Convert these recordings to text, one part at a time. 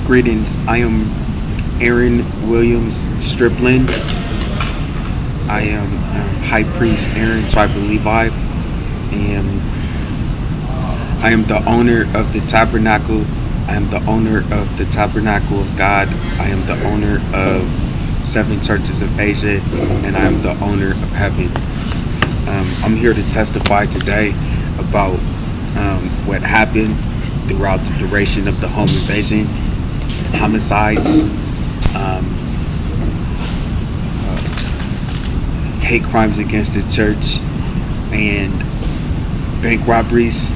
Greetings. I am Aaron Williams Striplin. I am High Priest Aaron, tribe of Levi, and I am the owner of the Tabernacle. I am the owner of the Tabernacle of God. I am the owner of 7 churches of Asia, and I am the owner of heaven. I'm here to testify today about what happened throughout the duration of the home invasion, homicides, hate crimes against the church, and bank robberies,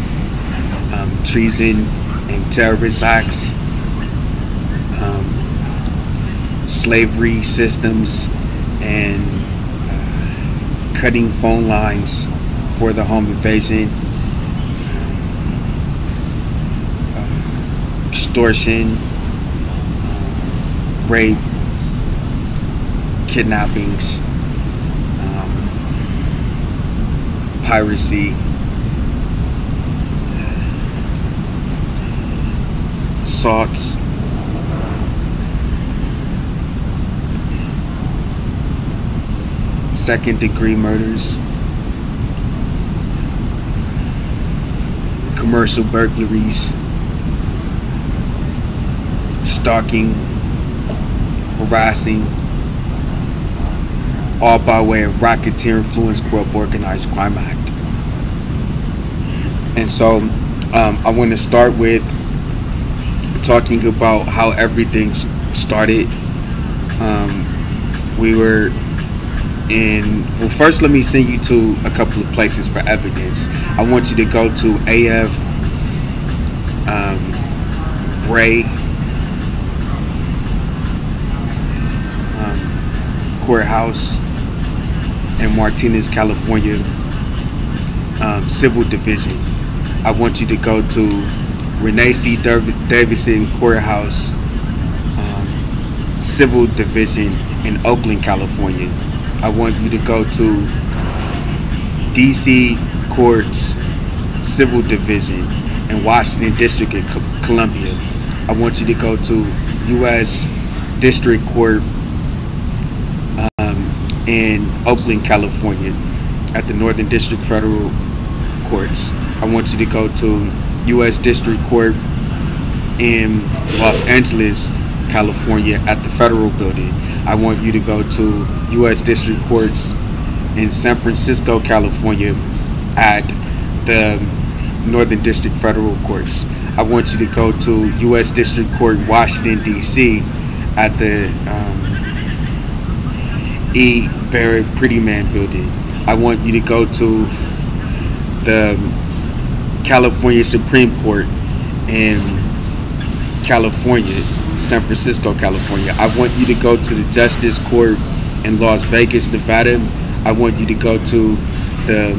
treason and terrorist acts, slavery systems, and cutting phone lines for the home invasion, extortion, rape, kidnappings, piracy, assaults, second-degree murders, commercial burglaries, stalking, harassing, all by way of Racketeer Influence Corp Organized Crime Act. And so I want to start with talking about how everything started. We were well, first let me send you to a couple of places for evidence. I want you to go to A.F. Bray Courthouse in Martinez, California, Civil Division. I want you to go to Renee C. Davidson Courthouse, Civil Division in Oakland, California. I want you to go to DC Courts, Civil Division in Washington District of Columbia. I want you to go to U.S. District Court in Oakland, California, at the Northern District Federal Courts. I want you to go to U.S. District Court in Los Angeles, California, at the Federal Building. I want you to go to U.S. District Courts in San Francisco, California, at the Northern District Federal Courts. I want you to go to U.S. District Court, Washington, D.C., at the E. Barrett Pretty Man Building. I want you to go to the California Supreme Court in California, San Francisco, California. I want you to go to the Justice Court in Las Vegas, Nevada. I want you to go to the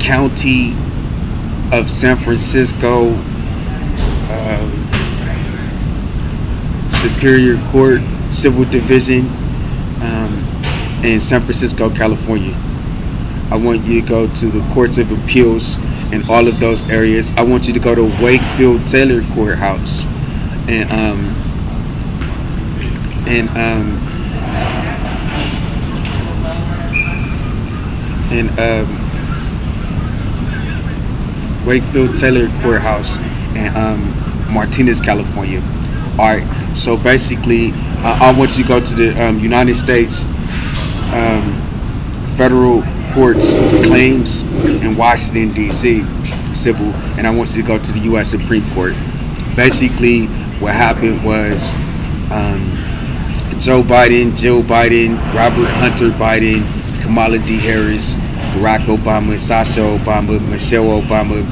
County of San Francisco Superior Court, Civil Division in San Francisco, California. I want you to go to the Courts of Appeals in all of those areas. I want you to go to Wakefield Taylor Courthouse and Wakefield Taylor Courthouse in Martinez, California. All right, so basically I want you to go to the United States Federal Courts Claims in Washington, D.C., civil, and I want you to go to the U.S. Supreme Court. Basically, what happened was Joe Biden, Jill Biden, Robert Hunter Biden, Kamala D. Harris, Barack Obama, Sasha Obama, Michelle Obama,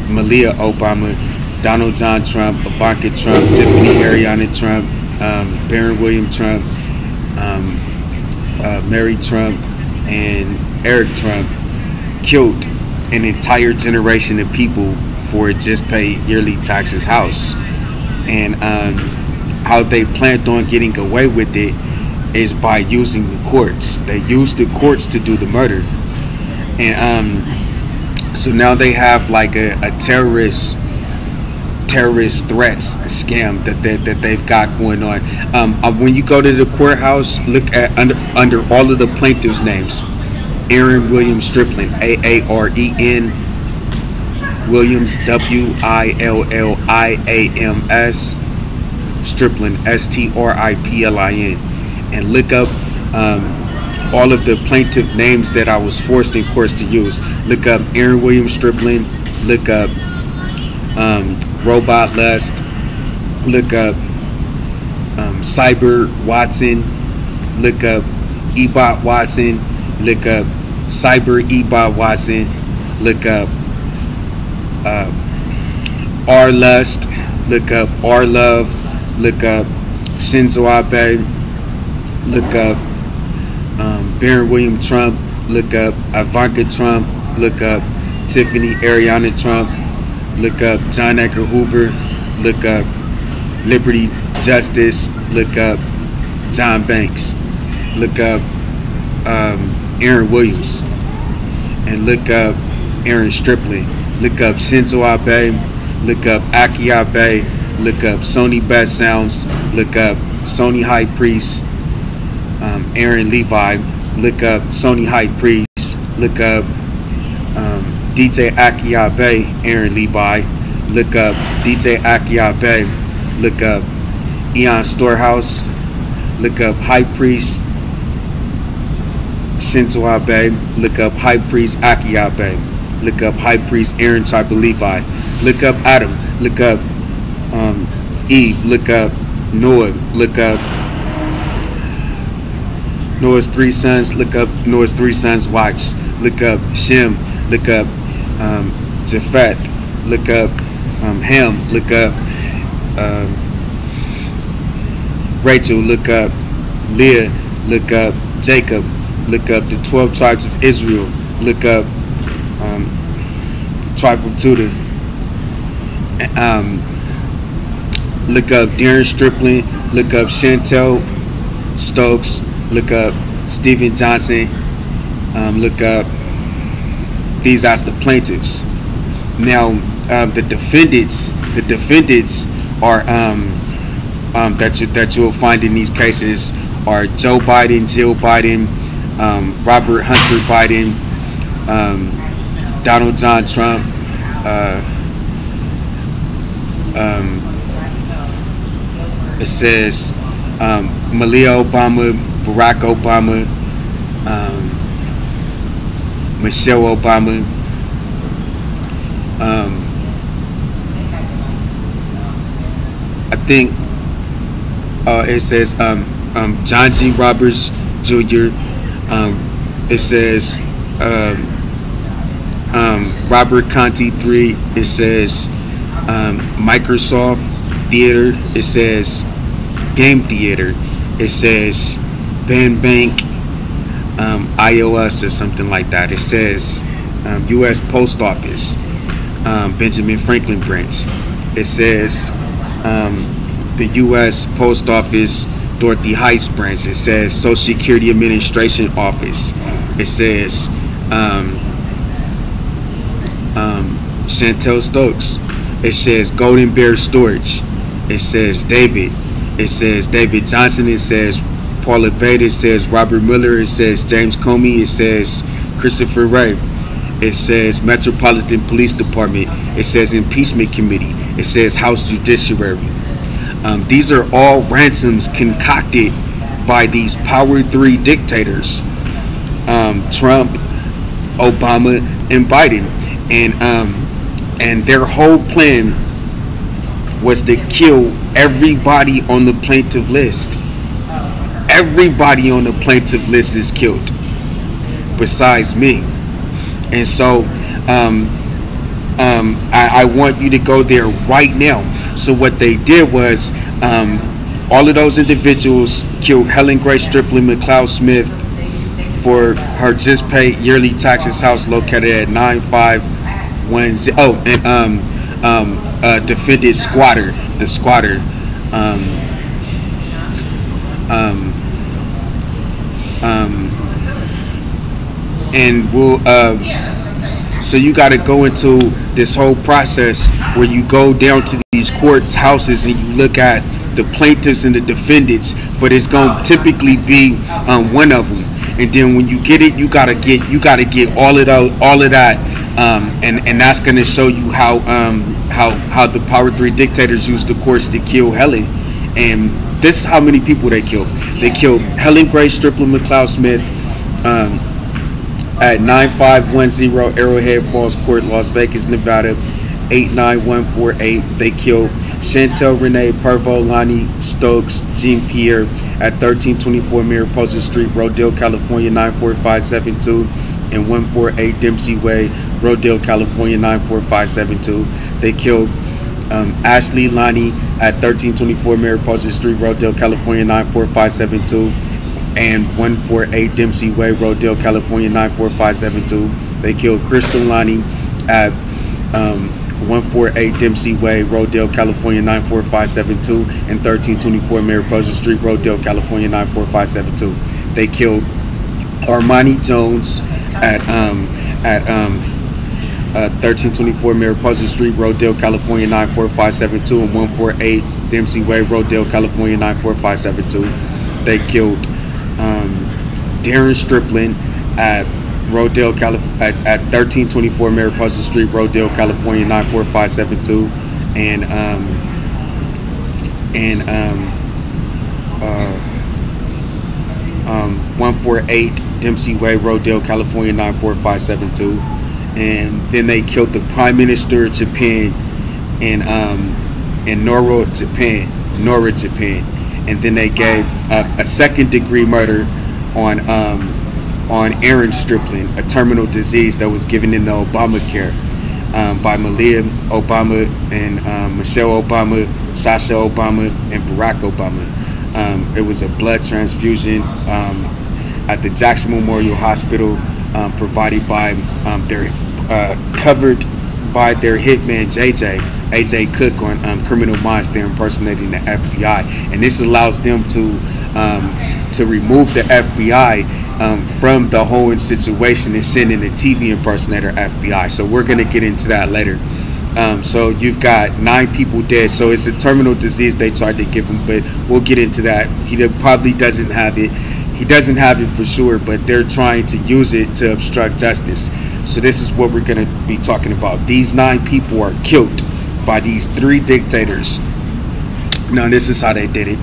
Malia Obama, Donald John Trump, Ivanka Trump, Tiffany Ariana Trump, Barron William Trump, Mary Trump, and Eric Trump killed an entire generation of people for just pay yearly taxes house. And how they planned on getting away with it is by using the courts. They used the courts to do the murder. And so now they have like a terrorist threats scam that they've got going on. When you go to the courthouse, look at under all of the plaintiffs' names: Aaron William Stripling, Aaren Williams, Williams, Stripling, Stripling, and look up all of the plaintiff names that I was forced in courts to use. Look up Aaron Williams Stripling. Look up Robot Lust. Look up Cyber Watson. Look up Ebot Watson. Look up Cyber Ebot Watson. Look up R Lust. Look up R Love. Look up Shinzo Abe. Look up Barron William Trump. Look up Ivanka Trump. Look up Tiffany Ariana Trump. Look up John Edgar Hoover. Look up Liberty Justice. Look up John Banks. Look up Aaron Williams. And look up Aaron Stripling. Look up Shinzo Abe. Look up Aki Abe. Look up Sony Best Sounds. Look up Sony High Priest. Aaron Levi. Look up Sony High Priest. Look up DJ Aki Abe, Aaron Levi. Look up DJ Aki Abe. Look up Eon Storehouse. Look up High Priest Shinzo Abe. Look up High Priest Aki Abe. Look up High Priest Aaron Type of Levi. Look up Adam. Look up Eve. Look up Noah. Look up Noah's 3 sons. Look up Noah's 3 sons' wives. Look up Shem. Look up Japhet. Look up Ham. Look up Rachel. Look up Leah. Look up Jacob. Look up the 12 tribes of Israel. Look up tribe of Judah. Look up Darren Stripling. Look up Chantel Stokes. Look up Stephen Johnson. Look up. These are the plaintiffs. Now, the defendants are that you'll find in these cases are Joe Biden, Jill Biden, Robert Hunter Biden, Donald John Trump, it says Malia Obama, Barack Obama, Michelle Obama, I think it says John G. Roberts Jr. It says Robert Conti 3. It says Microsoft Theater. It says Game Theater. It says Ben Bank iOS or something like that. It says U.S. Post Office, Benjamin Franklin branch. It says the U.S. Post Office, Dorothy Heights branch. It says Social Security Administration Office. It says Chantel Stokes. It says Golden Bear Storage. It says David. It says David Johnson. It says Paula Bader. It says Robert Miller. It says James Comey. It says Christopher Wray. It says Metropolitan Police Department. It says Impeachment Committee. It says House Judiciary. These are all ransoms concocted by these Power 3 dictators, Trump, Obama, and Biden, and their whole plan was to kill everybody on the plaintiff list. Everybody on the plaintiff list is killed, besides me. And so I want you to go there right now. So what they did was all of those individuals killed Helen Grace Stripling McLeod Smith for her just paid yearly taxes house located at 9510. Oh, and defended Squatter, the Squatter. and we'll so you got to go into this whole process where you go down to these courts houses and you look at the plaintiffs and the defendants, but it's going to typically be one of them. And then when you get it, you gotta get all of that, and that's gonna show you how the Power 3 dictators used the courts to kill Helen. And this is how many people they killed. They killed Helen Grace Strickland McLeod Smith at 9510 Arrowhead Falls Court, Las Vegas, Nevada, 89148. They killed Chantel Renee Parvo-Lani Stokes Jean Pierre at 1324 Mariposa Street, Rodale, California 94572, and 148 Dempsey Way, Rodale, California 94572. They killed Ashley Lonnie at 1324 Mariposa Street, Rodale, California 94572, and 148 Dempsey Way, Rodale, California 94572. They killed Crystal Lonnie at 148 Dempsey Way, Rodale, California 94572, and 1324 Mariposa Street, Rodale, California 94572. They killed Armani Jones at 1324 Mariposa Street, Rodale, California 94572, and 148 Dempsey Way, Rodale, California 94572. They killed Darren Strickland at Rodale, at 1324 Mariposa Street, Rodale, California 94572, and 148 Dempsey Way, Rodale, California 94572. And then they killed the Prime Minister of Japan in Nora, Japan. And then they gave a second-degree murder on Aaron Strickland, a terminal disease that was given in the Obamacare by Malia Obama and Michelle Obama, Sasha Obama, and Barack Obama. It was a blood transfusion at the Jackson Memorial Hospital, provided by covered by their hitman AJ Cook on Criminal Minds. They're impersonating the FBI, and this allows them to remove the FBI from the whole situation and send in a TV impersonator FBI. So we're going to get into that later. So you've got 9 people dead. So it's a terminal disease they tried to give him, but we'll get into that. He probably doesn't have it. He doesn't have it for sure, but they're trying to use it to obstruct justice. So this is what we're going to be talking about. These 9 people are killed by these 3 dictators. Now this is how they did it.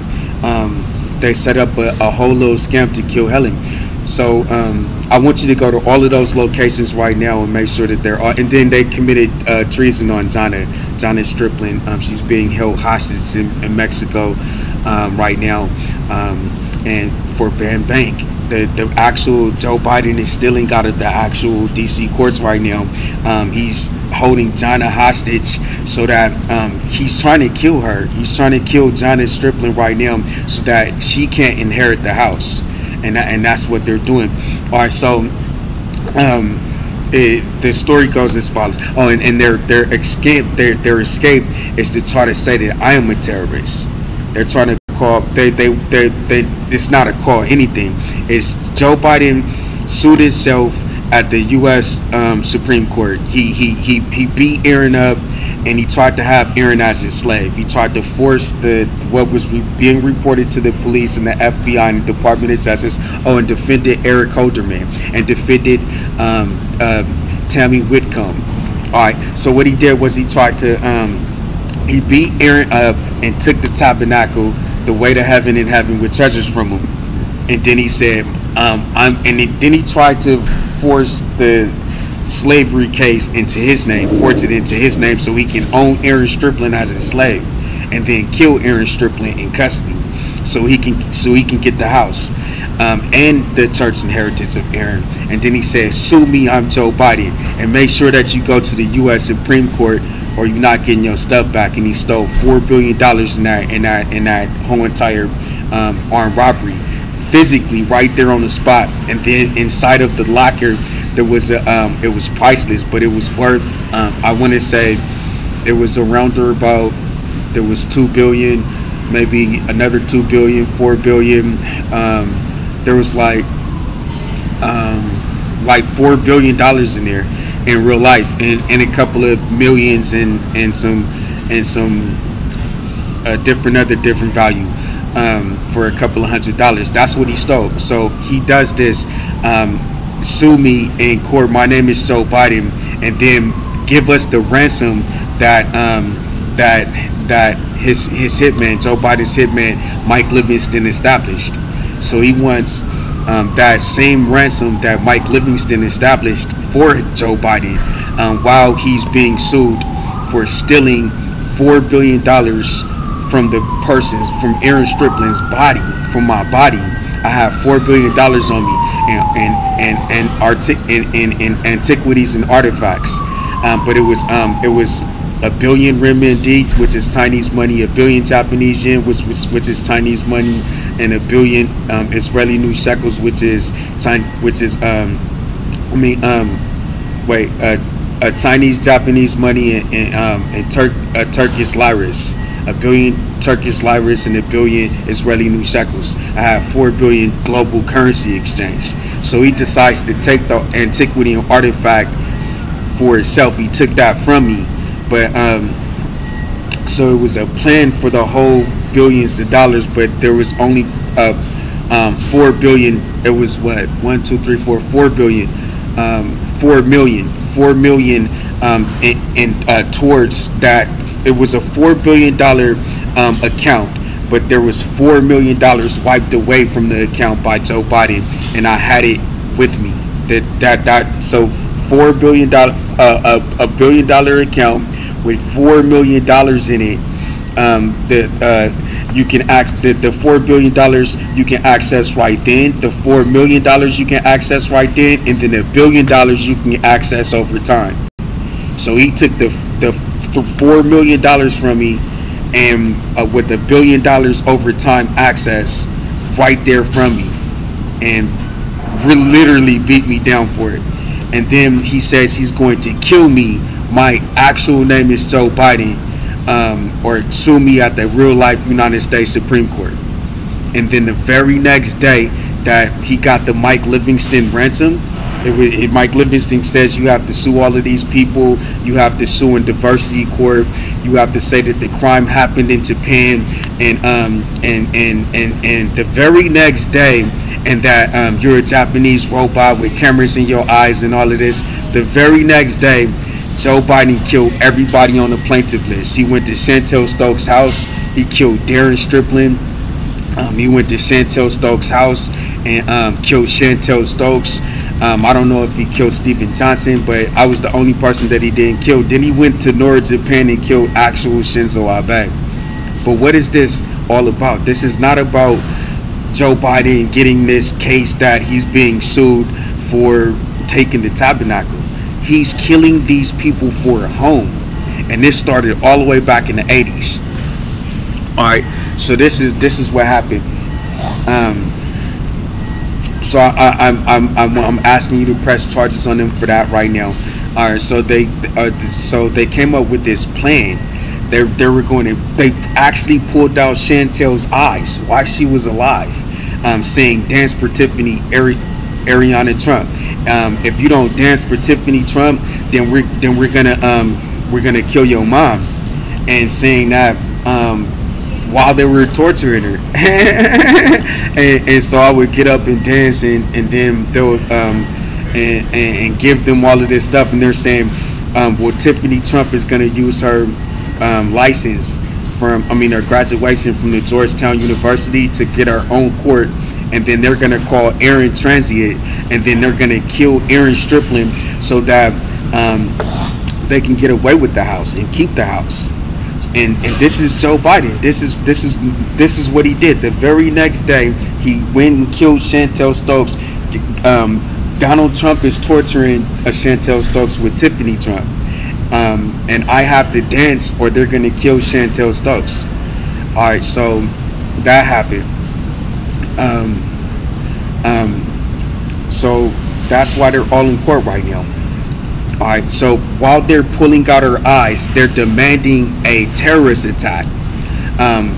They set up a whole little scam to kill Helen. So I want you to go to all of those locations right now and make sure that they're all. And then they committed treason on Jonna Strickland. She's being held hostage in Mexico right now, and for Van Bank. The actual Joe Biden is still ain't got the actual DC courts right now. He's holding Jonna hostage so that he's trying to kill her. He's trying to kill Jonna Strickland right now so that she can't inherit the house, and that's what they're doing. All right, so the story goes as follows. Oh, and their escape is to try to say that I am a terrorist. They're trying to call it's not a call anything. It's Joe Biden sued himself at the U.S. Supreme Court. He beat Aaron up, and he tried to have Aaron as his slave. He tried to force what was being reported to the police and the FBI and the Department of Justice. Oh, and defended Eric Holderman and defended Tammy Whitcomb. All right. So what he did was he tried to he beat Aaron up and took the tabernacle, the way to heaven, and heaven with treasures from him. And then he said, then he tried to force the slavery case into his name, force it into his name so he can own Aaron Strickland as a slave, and then kill Aaron Strickland in custody, so he can get the house and the church inheritance of Aaron. And then he said, sue me, I'm Joe Biden, and make sure that you go to the U.S. Supreme Court or you're not getting your stuff back. And he stole $4 billion in that whole entire armed robbery, physically right there on the spot. And then inside of the locker there was it was priceless, but it was worth I want to say it was around about, there was $2 billion, maybe another $2 billion, $4 billion. There was like like $4 billion in there in real life, and a couple of millions and some different value, for a couple of $100. That's what he stole. So he does this, sue me in court. My name is Joe Biden, and then give us the ransom that his hitman, Joe Biden's hitman, Mike Livingston, established. So he wants that same ransom that Mike Livingston established for Joe Biden, while he's being sued for stealing $4 billion from the person's, from Aaron Strickland's body, from my body. I have $4 billion on me, and antiquities and artifacts. But it was a billion renminbi, which is Chinese money, a billion Japanese yen, which is Chinese money, and a billion Israeli new shekels, which is a Chinese Japanese money, and Turkish liras, a billion Turkish liras, and a billion Israeli new shekels. I have 4 billion global currency exchange. So he decides to take the antiquity and artifact for itself. He took that from me, but so it was a plan for the whole billions of dollars, but there was only 4 billion. It was what, 1 2 3 4 4 billion, 4 million towards that. It was a $4 billion account, but there was $4 million wiped away from the account by Joe Biden, and I had it with me. So $4 billion, a $1 billion account with $4 million in it. You can the $4 billion you can access right then. The $4 million you can access right then, and then $1 billion you can access over time. So he took the $4 million from me, and with $1 billion over time access right there from me, and literally beat me down for it. And then he says he's going to kill me. My actual name is Joe Biden, or sue me at the real life United States Supreme Court. And then the very next day that he got the Mike Livingston ransom, Mike Livingston says you have to sue all of these people. You have to sue in diversity court. You have to say that the crime happened in Japan, and the very next day, and that you're a Japanese robot with cameras in your eyes and all of this. The very next day, Joe Biden killed everybody on the plaintiff list. He went to Chantel Stokes' house. He killed Darren Strickland. He went to Chantel Stokes' house and killed Chantel Stokes. I don't know if he killed Stephen Johnson, but I was the only person that he didn't kill. Then he went to North Japan and killed actual Shinzo Abe. But what is this all about? This is not about Joe Biden getting this case that he's being sued for taking the tabernacle. He's killing these people for a home. And this started all the way back in the 80s. Alright, so this is what happened. So I'm asking you to press charges on them for that right now. All right. So they came up with this plan. They actually pulled out Chantel's eyes while she was alive, saying dance for Tiffany, Ariana Trump. If you don't dance for Tiffany Trump, then we're gonna kill your mom, and saying that while they were torturing her. and so I would get up and dance, and then they'll and give them all of this stuff, and they're saying, well, Tiffany Trump is going to use her license her graduation from the Georgetown University to get her own court, and then they're going to call Aaron transient, and then they're going to kill Aaron Strickland so that they can get away with the house and keep the house. And this is Joe Biden. This is what he did. The very next day, he went and killed Chantel Stokes. Donald Trump is torturing Chantel Stokes with Tiffany Trump, and I have to dance or they're gonna kill Chantel Stokes. All right, so that happened. So that's why they're all in court right now. All right, so while they're pulling out her eyes, they're demanding a terrorist attack.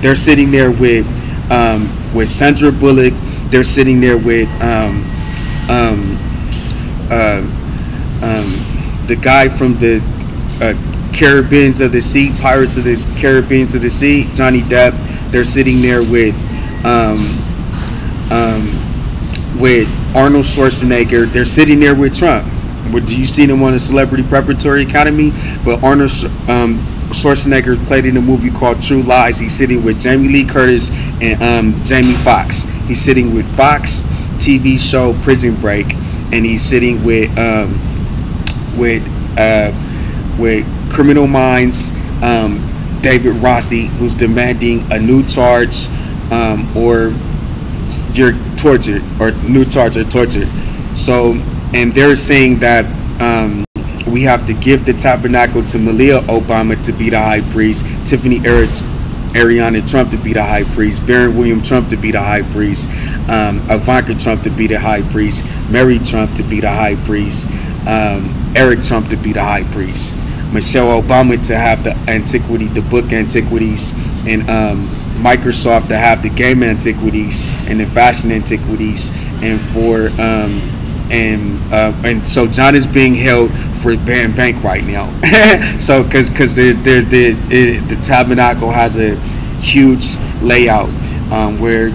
They're sitting there with Sandra Bullock. They're sitting there with the guy from the Caribbeans of the Sea, Pirates of the Caribbean of the Sea, Johnny Depp. They're sitting there with Arnold Schwarzenegger. They're sitting there with Trump. Do you see them on the Celebrity Preparatory Academy? But Arnold Schwarzenegger played in a movie called True Lies. He's sitting with Jamie Lee Curtis and Jamie Foxx. He's sitting with Fox TV show Prison Break, and he's sitting with Criminal Minds, David Rossi, who's demanding a new charge, or you're tortured, or new charge or tortured. So, and they're saying that we have to give the tabernacle to Malia Obama to be the high priest, Tiffany Ariana Trump to be the high priest, Barron William Trump to be the high priest, Ivanka Trump to be the high priest, Mary Trump to be the high priest, Eric Trump to be the high priest, Michelle Obama to have the antiquity, the book antiquities, and Microsoft to have the game antiquities and the fashion antiquities, and for and so John is being held for Van Bank right now. So because the tabernacle has a huge layout where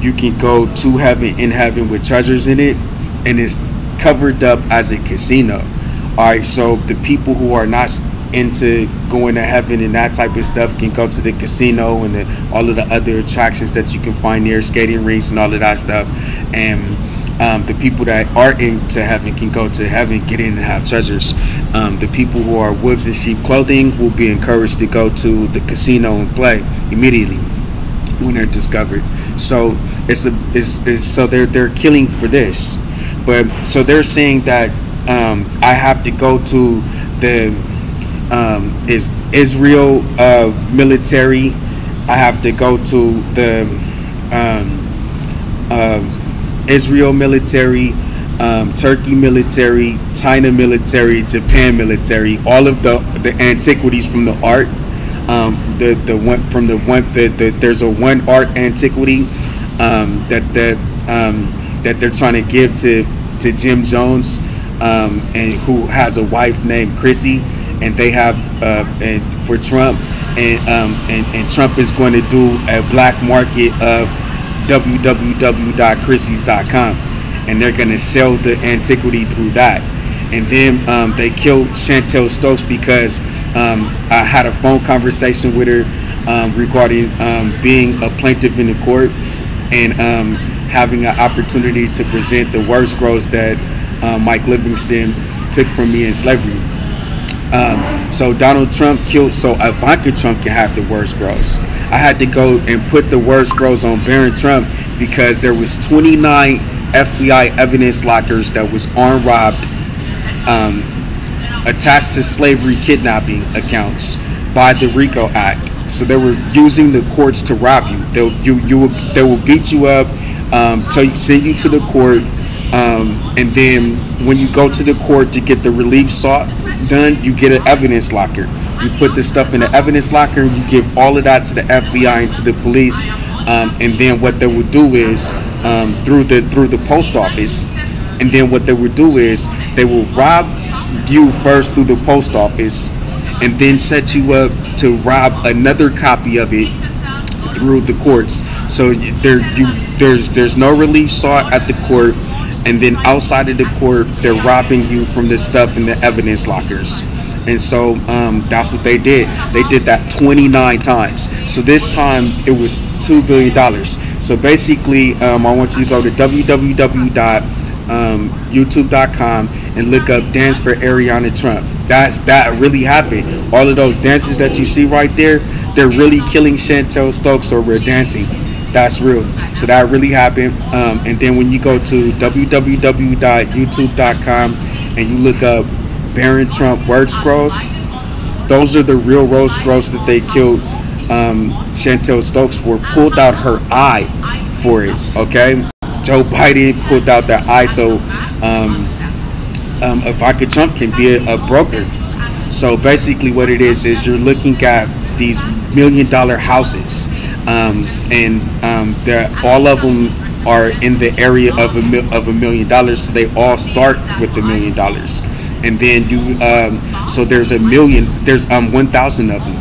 you can go to heaven, in heaven, with treasures in it, and it's covered up as a casino. All right, so the people who are not into going to heaven and that type of stuff can go to the casino and all of the other attractions that you can find there, skating rinks and all of that stuff. And the people that are into heaven can go to heaven, get in and have treasures. The people who are wolves in sheep clothing will be encouraged to go to the casino and play immediately when they're discovered. So so they're killing for this. But so they're saying that I have to go to the Israel military. I have to go to the Israel military, Turkey military, China military, Japan military, all of the antiquities from the art. There's a one art antiquity that they're trying to give to Jim Jones, and who has a wife named Chrissy, and they have and for Trump, and Trump is going to do a black market of www.chrissys.com, and they're going to sell the antiquity through that. And then they killed Chantel Stokes because I had a phone conversation with her regarding being a plaintiff in the court and having an opportunity to present the war scrolls that Mike Livingston took from me in slavery. So Donald Trump killed so Ivanka Trump can have the war scrolls. I had to go and put the war scrolls on Barron Trump because there was 29 FBI evidence lockers that was armed robbed, attached to slavery kidnapping accounts by the RICO Act. So they were using the courts to rob you. They will beat you up, send you to the court, and then when you go to the court to get the relief sought done, you get an evidence locker. You put the stuff in the evidence locker, and you give all of that to the FBI and to the police, and then what they would do is through the post office, and then what they would do is they will rob you first through the post office, and then set you up to rob another copy of it through the courts. So there's no relief sought at the court, and then outside of the court they're robbing you from the stuff in the evidence lockers. And so that's what they did. They did that 29 times. So this time it was $2 billion. So basically I want you to go to www.youtube.com and look up Dance for Ariana Trump. That really happened. All of those dances that you see right there, they're really killing Chantel Stokes over dancing. That's real. So that really happened. And then when you go to www.youtube.com and you look up Barron Trump word scrolls, those are the real word scrolls that they killed Chantel Stokes for. Pulled out her eye for it. Okay, Joe Biden pulled out their eye so Ivanka Trump can be a broker. So basically what it is you're looking at these $1 million houses, and all of them are in the area of $1 million. So they all start with $1 million, and then you so there's a million. There's 1,000 of them,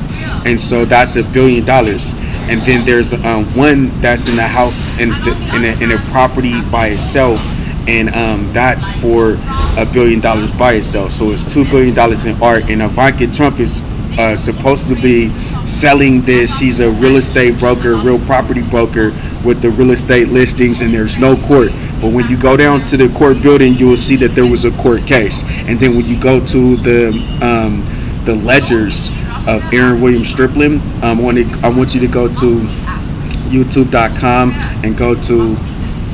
and so that's $1 billion. And then there's one that's in a house in a property by itself, and that's for $1 billion by itself. So it's $2 billion in art. And Ivanka Trump is supposed to be selling this. She's a real estate broker, real property broker with the real estate listings, and there's no court. But when you go down to the court building, you will see that there was a court case. And then when you go to the ledgers of Aaron William Strickland, I want you to go to youtube.com and go to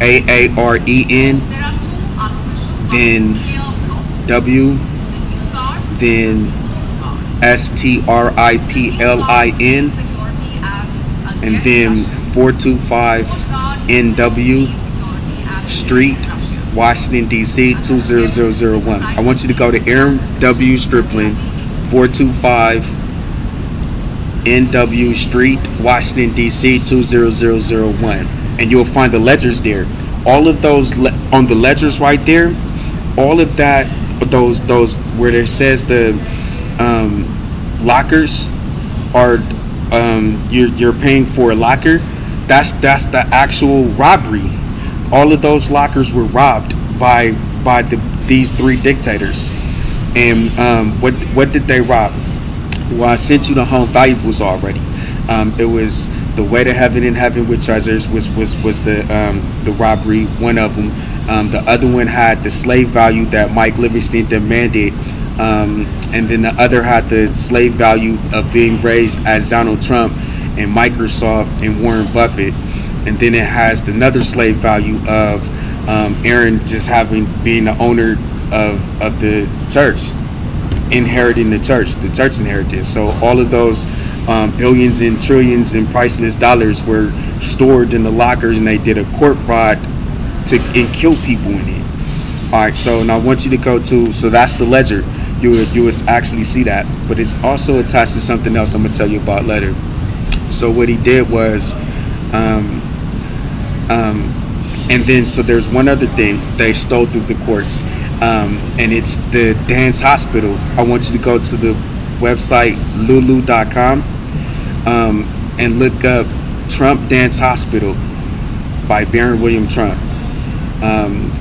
AAREN, then W, then STRIPLIN, and then 425 NW Street, Washington DC 20001. I want you to go to Aaron W. Strickland, 425 NW Street, Washington DC 20001, and you'll find the ledgers there. All of those on the ledgers right there, all of that, those where it says the lockers are you're paying for a locker. That's the actual robbery. All of those lockers were robbed by these three dictators. And what did they rob? Well, I sent you the home valuables already. It was the way to heaven and heaven with treasures was the robbery. One of them. The other one had the slave value that Mike Livingston demanded. And then the other had the slave value of being raised as Donald Trump and Microsoft and Warren Buffett. And then it has another slave value of Aaron just being the owner of the church, inheriting the church inheritance. So all of those billions and trillions and priceless dollars were stored in the lockers, and they did a court fraud and kill people in it. All right, so now I want you to go to, so that's the ledger. You would actually see that, but it's also attached to something else I'm gonna tell you about later. So what he did was, and then so there's one other thing they stole through the courts, and it's the Dance Hospital. I want you to go to the website lulu.com and look up Trump Dance Hospital by Aaron William Trump.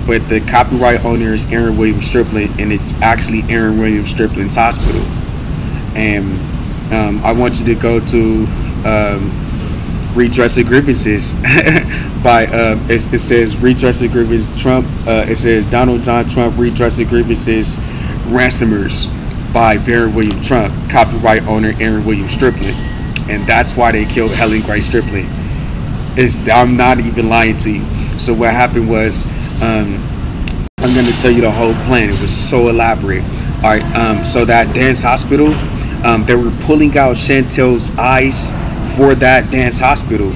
But the copyright owner is Aaron William Strickland, and it's actually Aaron William Strickland's hospital. And I want you to go to Redress of Grievances by it says Redress of Grievances Trump. It says Donald John Trump Redress of Grievances Ransomers by Aaron William Trump, copyright owner Aaron William Strickland. And that's why they killed Helen Grace Strickland. I'm not even lying to you. So what happened was, I'm going to tell you the whole plan. It was so elaborate. All right, so that Dance Hospital, they were pulling out Chantel's eyes for that Dance Hospital.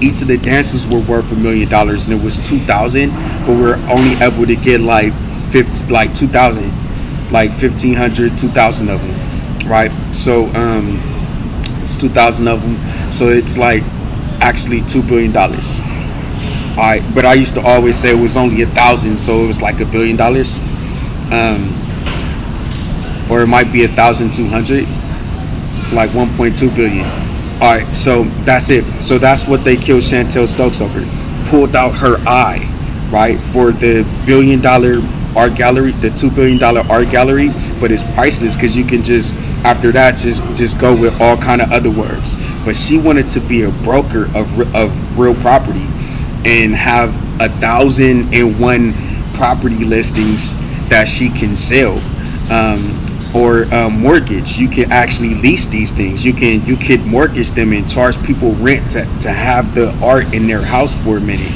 Each of the dances were worth $1 million, and it was 2,000, but we're only able to get like 2,000, like 1,500, 2,000 of them, right? So it's 2,000 of them, so it's like actually $2 billion. All right, but I used to always say it was only 1,000, so it was like $1 billion, or it might be 1,200, like 1.2 billion. All right, so that's it. So that's what they killed Chantel Stokes over. Pulled out her eye, right, for the $1 billion art gallery, the $2 billion art gallery, but it's priceless because you can just, after that, just go with all kind of other words. But she wanted to be a broker of real property and have 1,001 property listings that she can sell, or mortgage. You can actually lease these things. You could mortgage them and charge people rent to have the art in their house for a minute.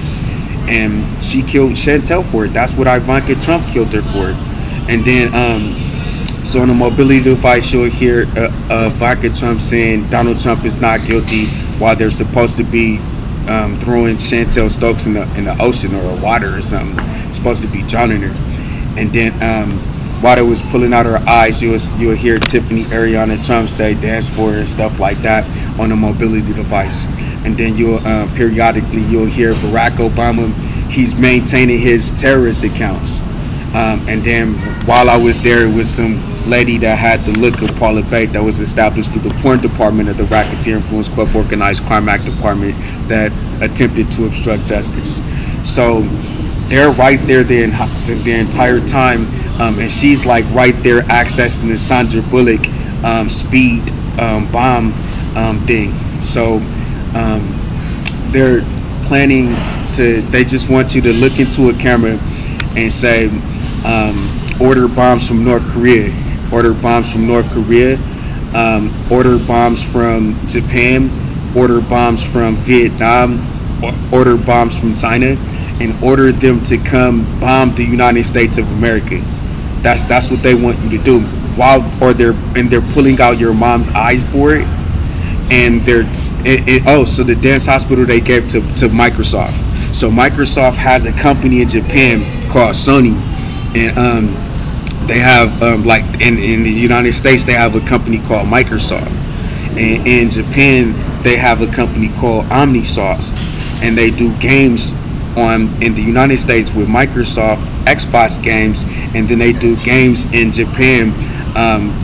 And she killed Chantel for it. That's what Ivanka Trump killed her for. And then so on the mobility device, you'll hear Ivanka Trump saying Donald Trump is not guilty, while they're supposed to be throwing Chantel Stokes in the ocean or water or something. It's supposed to be drowning her. And then while they was pulling out her eyes, you'll hear Tiffany Ariana Trump say dance for her and stuff like that on the mobility device. And then you'll periodically you'll hear Barack Obama he's maintaining his terrorist accounts. And then while I was there, it was some lady that had the look of Paula Bate that was established through the porn department of the Racketeer Influence Corp Organized Crime Act Department that attempted to obstruct justice. So they're right there the entire time, and she's like right there accessing the Sandra Bullock speed bomb thing. So they're planning to, they just want you to look into a camera and say, order bombs from North Korea, order bombs from North Korea, order bombs from Japan, order bombs from Vietnam, order bombs from China, and order them to come bomb the United States of America. That's what they want you to do. They're pulling out your mom's eyes for it, and so the dance hospital they gave to Microsoft. So Microsoft has a company in Japan called Sony, and they have like in the United States they have a company called Microsoft, and in Japan they have a company called Omnisoft, and they do games in the United States with Microsoft Xbox games, and then they do games in Japan,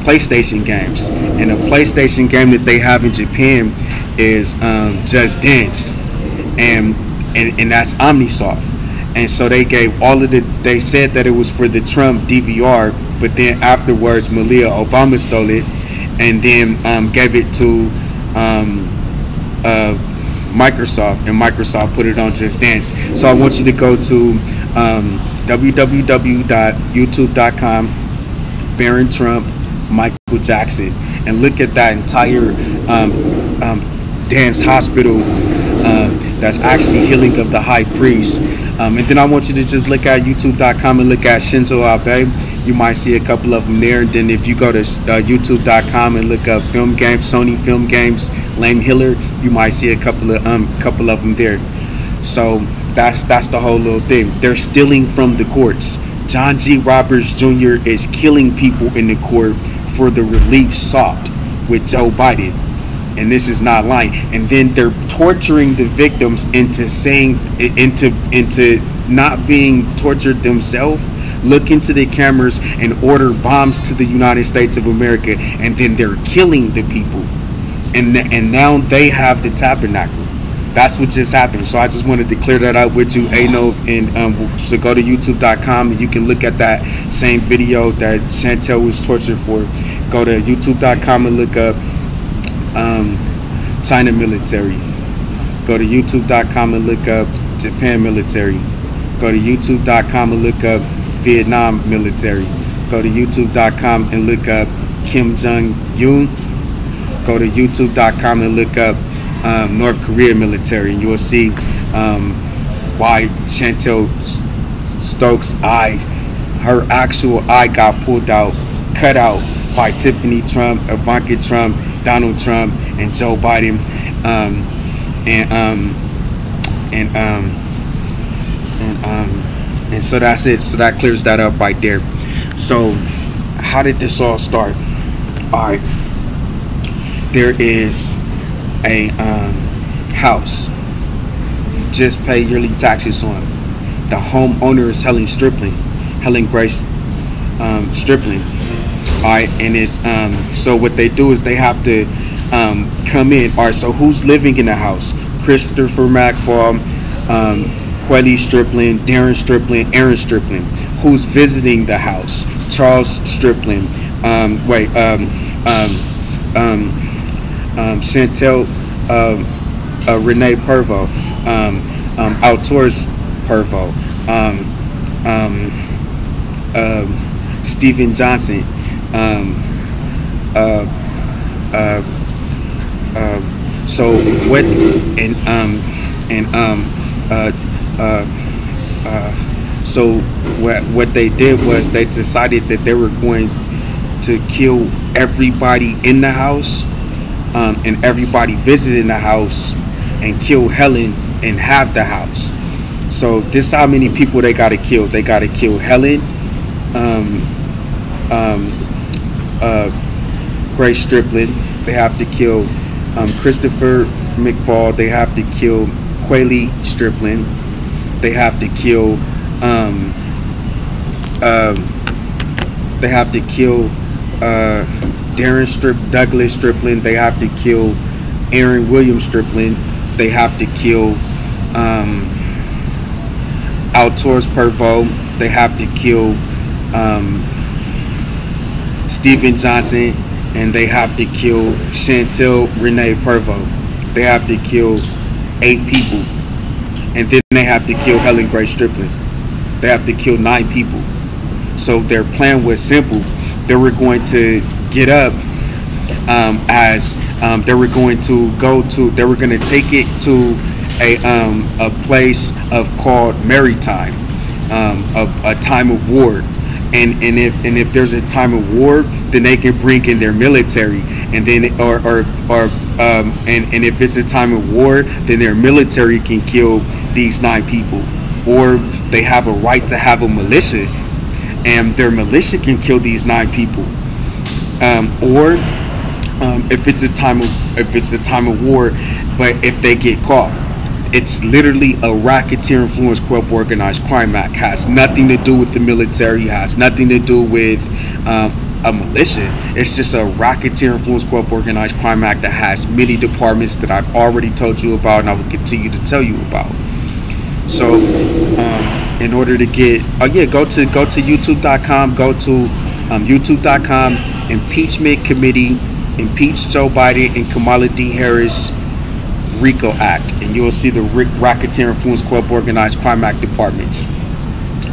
PlayStation games. And a PlayStation game that they have in Japan is Just Dance, and that's Omnisoft. And so they gave they said that it was for the Trump DVR, but then afterwards Malia Obama stole it and then gave it to Microsoft, and Microsoft put it on Just Dance. So I want you to go to www.youtube.com Barron Trump Michael Jackson and look at that entire dance hospital that's actually healing of the high priest. And then I want you to just look at youtube.com and look at Shinzo Abe. You might see a couple of them there. And then if you go to youtube.com and look up Film Games, Sony Film Games, Lame Hiller, you might see a couple of them there. So that's the whole little thing. They're stealing from the courts. John G. Roberts Jr. is killing people in the court for the relief sought with Joe Biden. And this is not lying. And then they're torturing the victims into saying, into not being tortured themselves. Look into the cameras and order bombs to the United States of America, and then they're killing the people. And now they have the tabernacle. That's what just happened. So I just wanted to clear that out with you. And so go to youtube.com and you can look at that same video that Chantel was tortured for. Go to youtube.com and look up China military. Go to youtube.com and look up Japan military. Go to youtube.com and look up Vietnam military. Go to youtube.com and look up Kim Jong-un. Go to youtube.com and look up North Korea military, and you will see why Chantel Stokes' eye, her actual eye got pulled out, cut out by Tiffany Trump, Ivanka Trump, Donald Trump, and Joe Biden, and so that's it. So that clears that up right there. So how did this all start? All right, there is a house you just pay yearly taxes on. The homeowner is Helen Grace Stripling. All right, and it's so what they do is they have to come in. All right, so who's living in the house? Christopher McFall, Quelly Stripling, Darren Stripling, Aaron Stripling. Who's visiting the house? Charles Stripling. Chantel Renee Pervo, Alturas Pervo, Stephen Johnson, so what so what they did was they decided that they were going to kill everybody in the house, and everybody visiting the house, and kill Helen and have the house. So this is how many people they gotta kill. They gotta kill Helen, Grace Stripling. They have to kill Christopher McFall. They have to kill Quelly Stripling. they have to kill Douglas Strickland. They have to kill Aaron Williams Strickland. They have to kill Alturas Pervo. They have to kill Stephen Johnson, and they have to kill Chantel Renee Pervo. They have to kill 8 people, and then they have to kill Helen Grace Strickland. They have to kill 9 people. So their plan was simple. They were going to get up they were going to take it to a place called Maritime, a time of war. And if there's a time of war, then they can bring in their military, and then and if it's a time of war, then their military can kill these 9 people, or they have a right to have a militia, and their militia can kill these 9 people, or if it's a time of war, but if they get caught. It's literally a racketeer influence corrupt organized crime act. Has nothing to do with the military, has nothing to do with a militia. It's just a racketeer influence corrupt organized crime act that has many departments that I've already told you about, and I will continue to tell you about. So in order to get go to youtube.com, go to youtube.com, impeachment committee, impeach Joe Biden and Kamala D. Harris RICO Act, and you will see the Racketeer Influence Corrupt Organized Crime Act departments.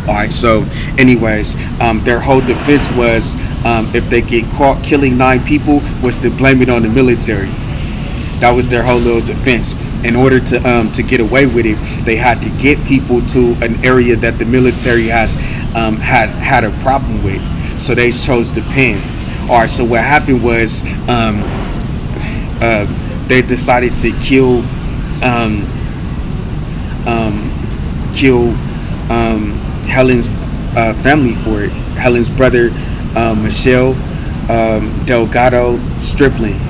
Alright, so anyways, their whole defense was if they get caught killing 9 people, was to blame it on the military. That was their whole little defense. In order to get away with it, they had to get people to an area that the military has had a problem with. So they chose the pen. Alright, so what happened was they decided to kill Helen's family for it. Helen's brother, Michelle Delgado Strickland,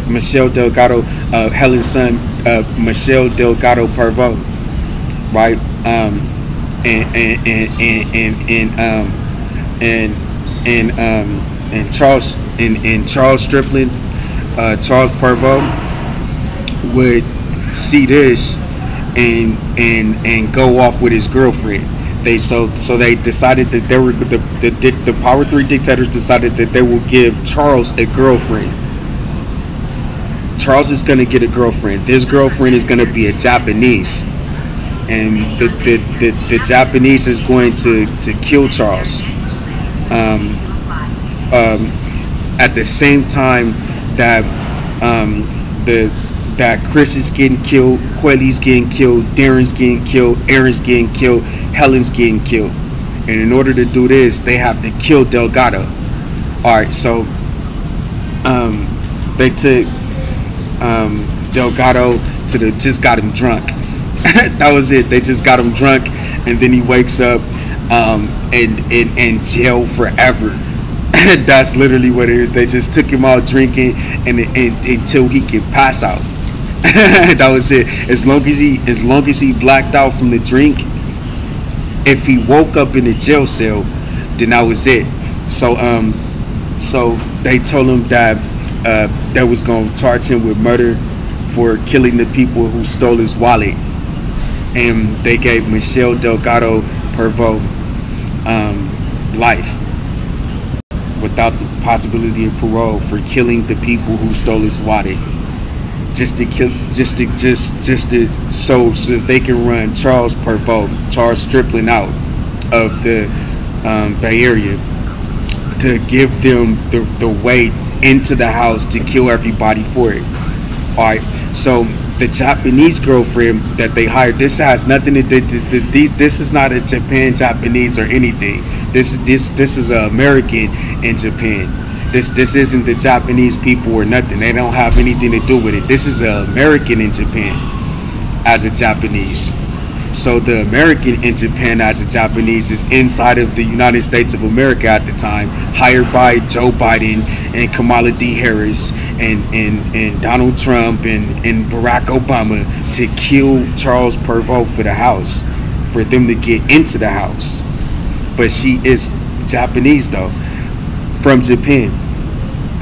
Michelle Delgado, Helen's son, Michelle Delgado Pervo, right? And Charles Strickland, Charles Pervo would see this and go off with his girlfriend. They decided that the Power 3 dictators decided that they will give Charles a girlfriend. Charles is going to get a girlfriend. This girlfriend is going to be a Japanese, and the Japanese is going to kill Charles. At the same time that that Chris is getting killed, Quelly's getting killed, Darren's getting killed, Aaron's getting killed, Helen's getting killed. And in order to do this, they have to kill Delgado. Alright, so they took Delgado just got him drunk. That was it. They just got him drunk, and then he wakes up in jail forever. That's literally what it is. They just took him out drinking and until he could pass out. That was it. As long as he blacked out from the drink, if he woke up in the jail cell, then that was it. So they told him that they was gonna charge him with murder for killing the people who stole his wallet, and they gave Michelle Delgado Pervo life without the possibility of parole for killing the people who stole his wallet, so they can run Charles Strickland out of the Bay Area, to give them the way into the house to kill everybody for it. Alright, so the Japanese girlfriend that they hired, this has nothing to do, this is not a Japanese or anything. This is an American in Japan. This isn't the Japanese people or nothing. They don't have anything to do with it. This is an American in Japan as a Japanese. So the American in Japan as a Japanese is inside of the United States of America at the time, hired by Joe Biden and Kamala D. Harris and Donald Trump and Barack Obama to kill Charles Pervo for the house, for them to get into the house. But she is Japanese though, from Japan.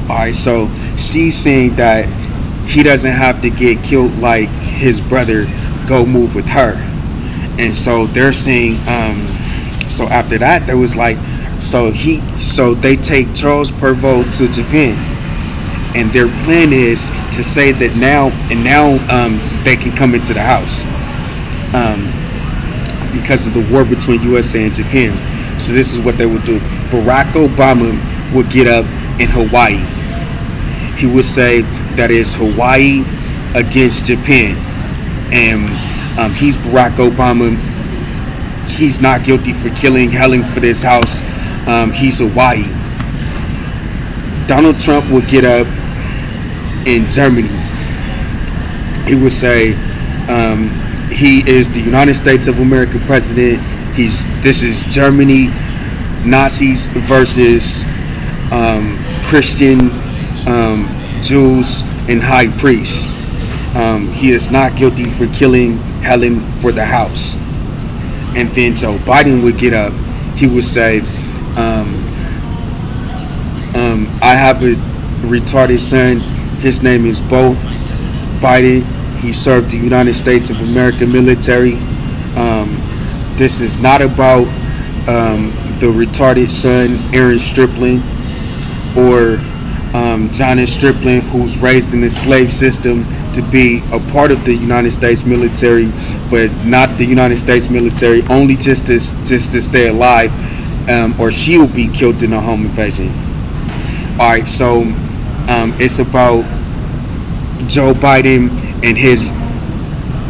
Alright, so she's saying that he doesn't have to get killed like his brother, go move with her. And so they're saying, so after that, there was like, so they take Charles Perrault to Japan, and their plan is to say that now they can come into the house because of the war between USA and Japan. So this is what they would do. Barack Obama would get up in Hawaii. He would say that it's Hawaii against Japan, and he's Barack Obama. He's not guilty for killing Helen for this house. He's Hawaii. Donald Trump would get up in Germany. He would say he is the United States of America president. This is Germany, Nazis versus Christian Jews and high priests. He is not guilty for killing Helen for the house. And then Joe Biden would get up. He would say, I have a retarded son. His name is Beau Biden. He served the United States of America military. This is not about the retarded son, Aaron Stripling, or John Stripling, who's raised in the slave system to be a part of the United States military, but not the United States military, only just to stay alive, or she will be killed in a home invasion. All right, so it's about Joe Biden and his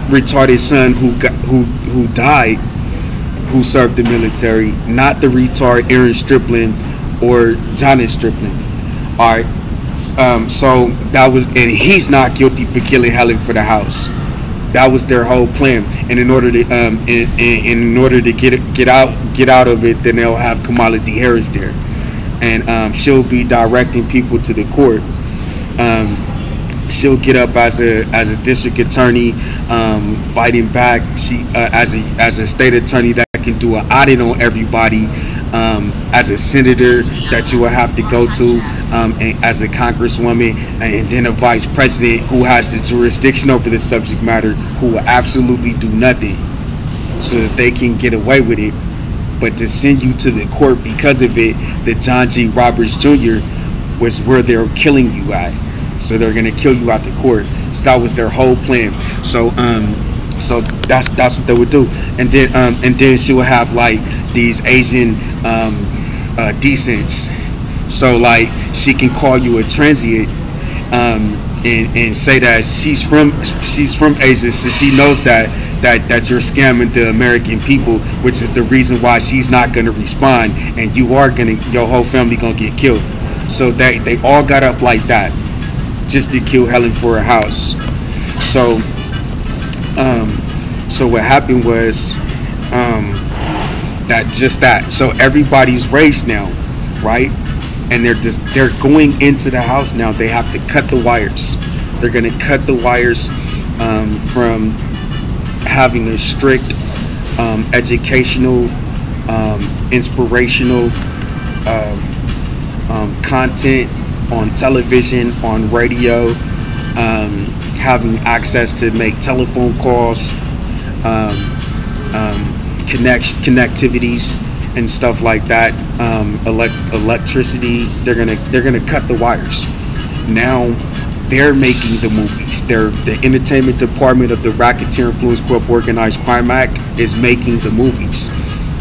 retarded son who died, who served the military, not the retard Aaron Stripling or John Stripling. All right, so that was, and he's not guilty for killing Helen for the house. That was their whole plan, and in order to in order to get out of it, then they'll have Kamala D. Harris there, and she'll be directing people to the court. She'll get up as a district attorney, fighting back. She as a state attorney that can do an audit on everybody. As a senator that you will have to go to, and as a congresswoman, and then a vice president who has the jurisdiction over the subject matter, who will absolutely do nothing so that they can get away with it. But to send you to the court because of it, the John G. Roberts Jr. was where they're killing you at. So they're gonna kill you out the court. So that was their whole plan. So so that's what they would do. And then she would have like these Asian decents. So like she can call you a transient, and say that she's from Asia, so she knows that you're scamming the American people, which is the reason why she's not gonna respond, and your whole family gonna get killed. So they all got up like that just to kill Helen for her house. So so what happened was that so everybody's raised now, right? And they're going into the house now. They have to cut the wires. They're gonna cut the wires from having a strict educational, inspirational content on television, on radio, having access to make telephone calls, connectivities and stuff like that, electricity. They're gonna cut the wires. Now they're making the movies. The entertainment department of the Racketeer Influence Corp Organized Crime Act is making the movies.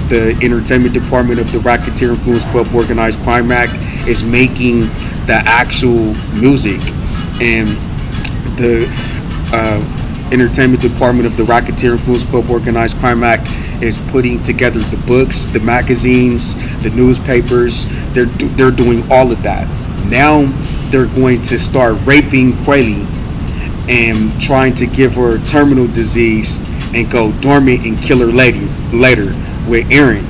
The entertainment department of the Racketeer Influence Corp Organized Crime Act is making the actual music, and the entertainment department of the Racketeer Influence Corp Organized Crime Act is putting together the books, the magazines, the newspapers. They're doing all of that. Now they're going to start raping Quaylee and trying to give her a terminal disease and go dormant and kill her later with Aaron.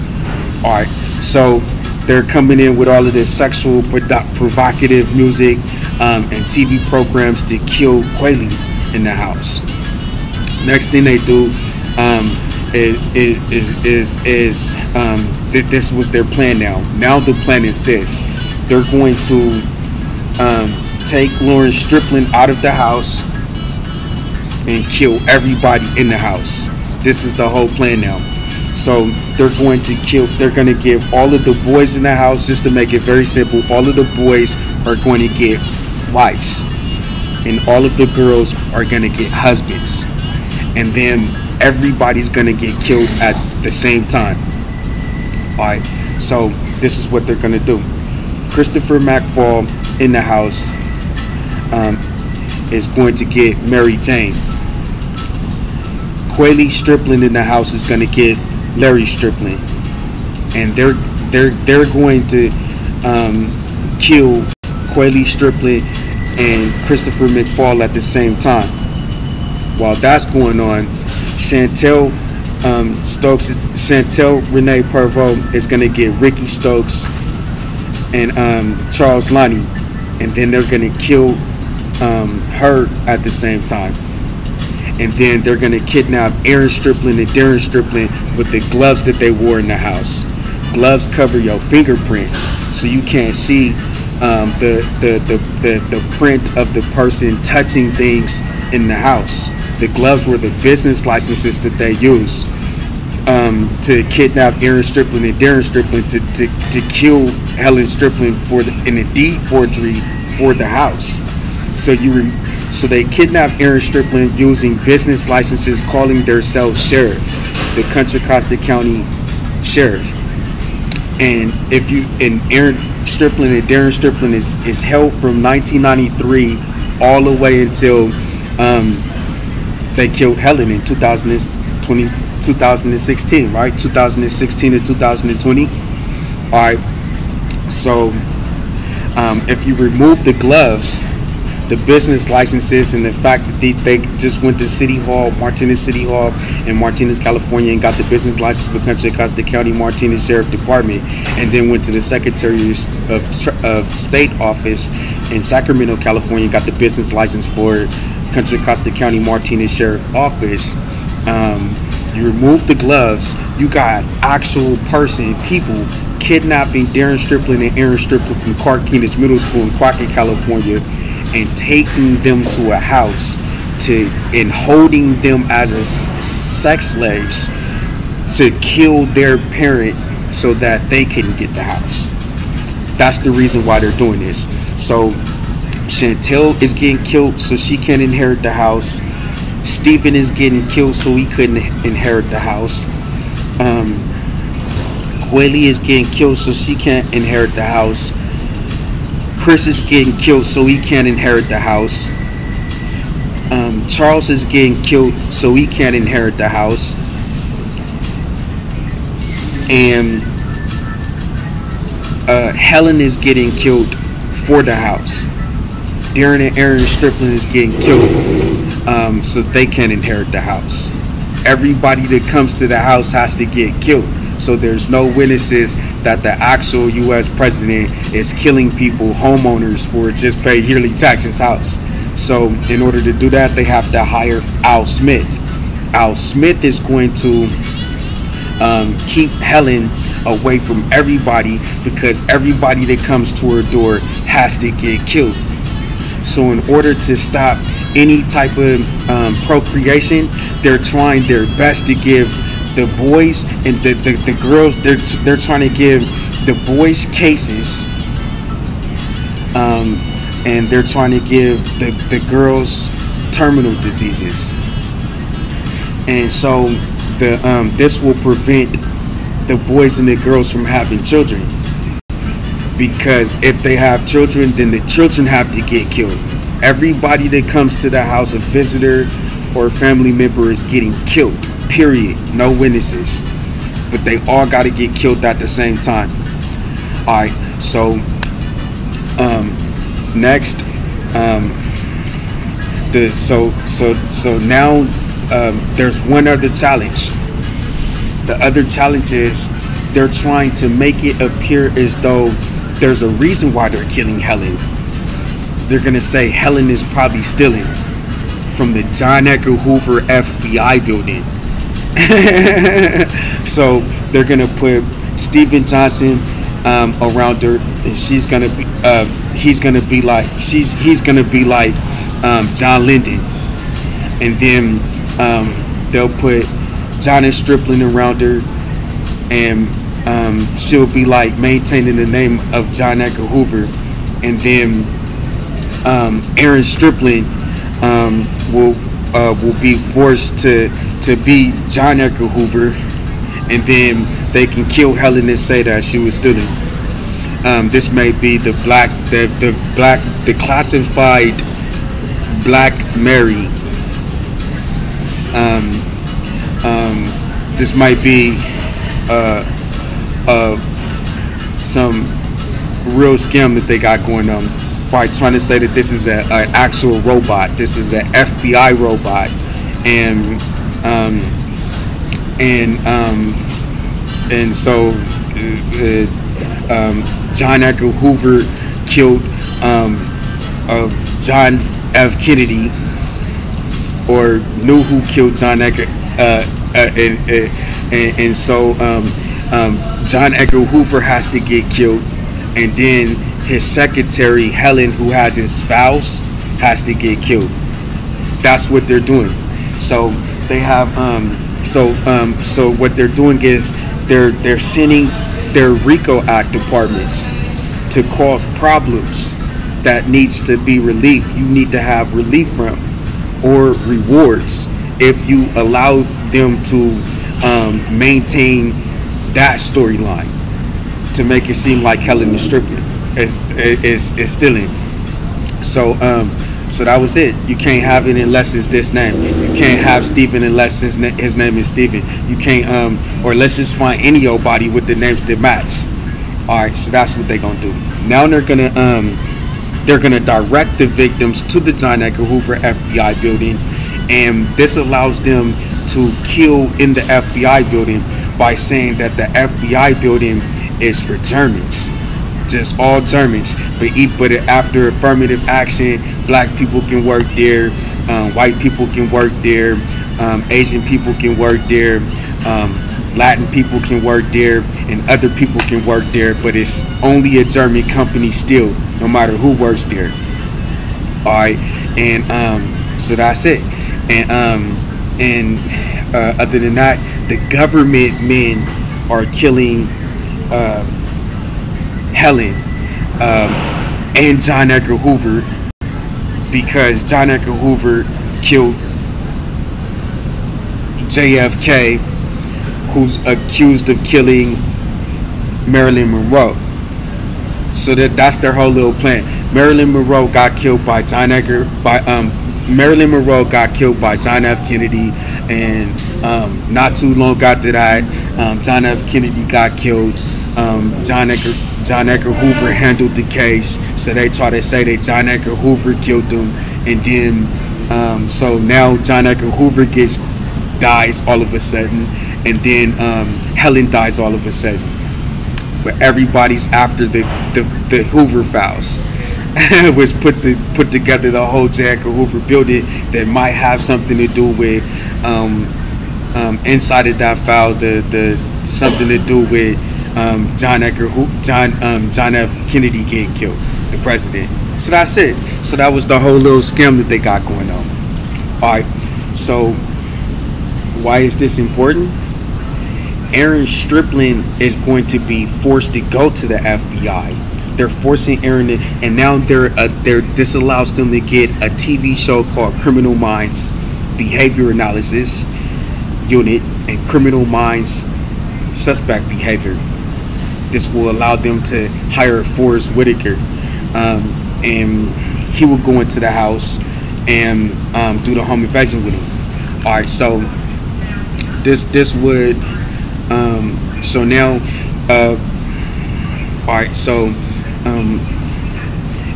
All right, so they're coming in with all of this sexual provocative music and TV programs to kill Quaylee in the house. Next thing they do, This was their plan. Now the plan is this: they're going to take Lauren Stripling out of the house and kill everybody in the house. This is the whole plan now. So they're going to give all of the boys in the house, just to make it very simple, all of the boys are going to get wives, and all of the girls are going to get husbands, and then everybody's going to get killed at the same time. Alright, so this is what they're going to do. Christopher McFall in the house is going to get Mary Jane. Quayle Stripling in the house is going to get Larry Stripling, and they're going to kill Quayle Stripling and Christopher McFall at the same time. While that's going on, Chantel Renee Pervot is going to get Ricky Stokes and Charles Lonnie, and then they're going to kill her at the same time. And then they're going to kidnap Aaron Stripling and Darren Stripling with the gloves that they wore in the house. Gloves cover your fingerprints, so you can't see the print of the person touching things in the house. The gloves were the business licenses that they use to kidnap Aaron Stripling and Darren Stripling to kill Helen Stripling in a deed forgery for the house. So they kidnapped Aaron Stripling using business licenses, calling themselves sheriff, the Contra Costa County Sheriff. And Aaron Stripling and Darren Stripling is held from 1993 all the way until they killed Helen in 2016, right? 2016 to 2020. All right. So if you remove the gloves, the business licenses, and the fact that they just went to City Hall, Martinez City Hall in Martinez, California, and got the business license for Contra Costa County Martinez Sheriff Department, and then went to the Secretary of State office in Sacramento, California, and got the business license for Contra Costa County Martinez Sheriff Office. You remove the gloves, you got actual people kidnapping Darren Stripling and Aaron Stripling from Clark Keenest Middle School in Crockett, California, and taking them to a house and holding them as sex slaves to kill their parent so that they can get the house. That's the reason why they're doing this. So Chantel is getting killed so she can't inherit the house. Stephen is getting killed so he couldn't inherit the house. Quayle is getting killed so she can't inherit the house. Chris is getting killed so he can't inherit the house. Charles is getting killed so he can't inherit the house. And Helen is getting killed for the house. Darren and Aaron Stripling is getting killed so they can't inherit the house. Everybody that comes to the house has to get killed. So there's no witnesses that the actual U.S. president is killing people, homeowners, for just pay yearly taxes house. So in order to do that, they have to hire Al Smith. Al Smith is going to keep Helen away from everybody, because everybody that comes to her door has to get killed. So in order to stop any type of procreation, they're trying their best to give the boys and the girls, they're trying to give the boys cases, and they're trying to give the girls terminal diseases. And so this will prevent the boys and the girls from having children, because if they have children, then the children have to get killed. Everybody that comes to the house, a visitor or a family member, is getting killed, period. No witnesses, but they all got to get killed at the same time. All right, so next, so now there's one other challenge. The other challenge is they're trying to make it appear as though there's a reason why they're killing Helen. They're gonna say Helen is probably stealing from the John Edgar Hoover FBI building, So they're gonna put Steven Johnson around her, and he's gonna be like John Lyndon, and then they'll put Johnny Stripling around her, and she'll be like maintaining the name of John Edgar Hoover, and then Aaron Stripling will be forced to be John Edgar Hoover, and then they can kill Helen and say that she was stealing. This may be the classified Black Mary. This might be some real scam that they got going on by trying to say that this is an actual robot. This is an FBI robot, and so John Edgar Hoover killed John F. Kennedy, or knew who killed John Edgar, and so John Edgar Hoover has to get killed, and then his secretary Helen, who has his spouse, has to get killed. That's what they're doing. So they have so what they're doing is they're sending their RICO Act departments to cause problems that needs to be relief. You need to have relief from or rewards if you allow them to maintain that storyline to make it seem like Helen is Stripling is stealing. So that was it. You can't have it unless it's this name. You can't have Stephen unless his name is Stephen. You can't or let's just find any old body with the names that match. All right, so that's what they're gonna do. Now they're gonna direct the victims to the John Edgar Hoover FBI building, and this allows them to kill in the FBI building by saying that the FBI building is for Germans, just all Germans. But after affirmative action, black people can work there, white people can work there, Asian people can work there, Latin people can work there, and other people can work there, but it's only a German company still, no matter who works there. All right, and so that's it. And other than that, the government men are killing Helen and John Edgar Hoover, because John Edgar Hoover killed JFK, who's accused of killing Marilyn Monroe. So that's their whole little plan. Marilyn Monroe got killed by Marilyn Monroe got killed by John F. Kennedy, and not too long after that, John F. Kennedy got killed. John Edgar Hoover handled the case, so they try to say that John Edgar Hoover killed him, and then so now John Edgar Hoover dies all of a sudden, and then Helen dies all of a sudden. But everybody's after the Hoover files. Was put together the whole J. Edgar Hoover building that might have something to do with inside of that file, the something to do with John F. Kennedy getting killed, the president. So that's it. So that was the whole little scam that they got going on. All right. So why is this important? Aaron Stripling is going to be forced to go to the FBI. They're forcing Aaron, and now this allows them to get a TV show called Criminal Minds Behavior Analysis Unit and Criminal Minds Suspect Behavior. This will allow them to hire Forrest Whitaker, and he will go into the house and do the home invasion with him. All right, so this would so now all right, so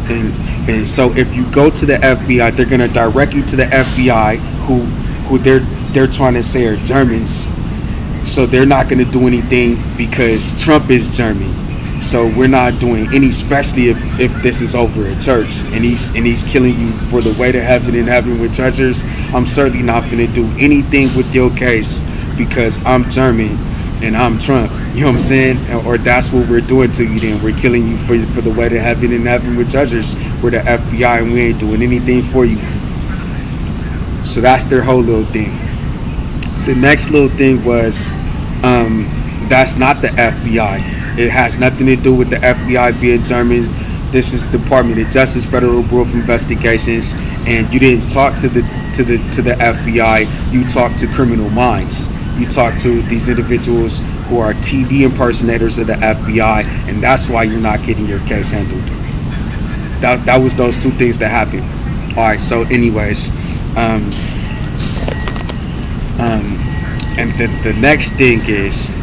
and so if you go to the FBI, they're gonna direct you to the FBI, who they're trying to say are Germans. So they're not gonna do anything because Trump is German. So we're not doing any, especially if this is over at church and he's killing you for the way to heaven and heaven with treasures. I'm certainly not gonna do anything with your case because I'm German and I'm Trump. You know what I'm saying? Or that's what we're doing to you then. We're killing you for the way to heaven, and heaven with judges. We're the FBI and we ain't doing anything for you. So that's their whole little thing. The next little thing was, that's not the FBI. It has nothing to do with the FBI being German. This is Department of Justice, Federal Bureau of Investigations, and you didn't talk to the FBI. You talked to Criminal Minds. You talk to these individuals who are TV impersonators of the FBI, and that's why you're not getting your case handled. That was those two things that happened. All right. So, anyways, and the next thing is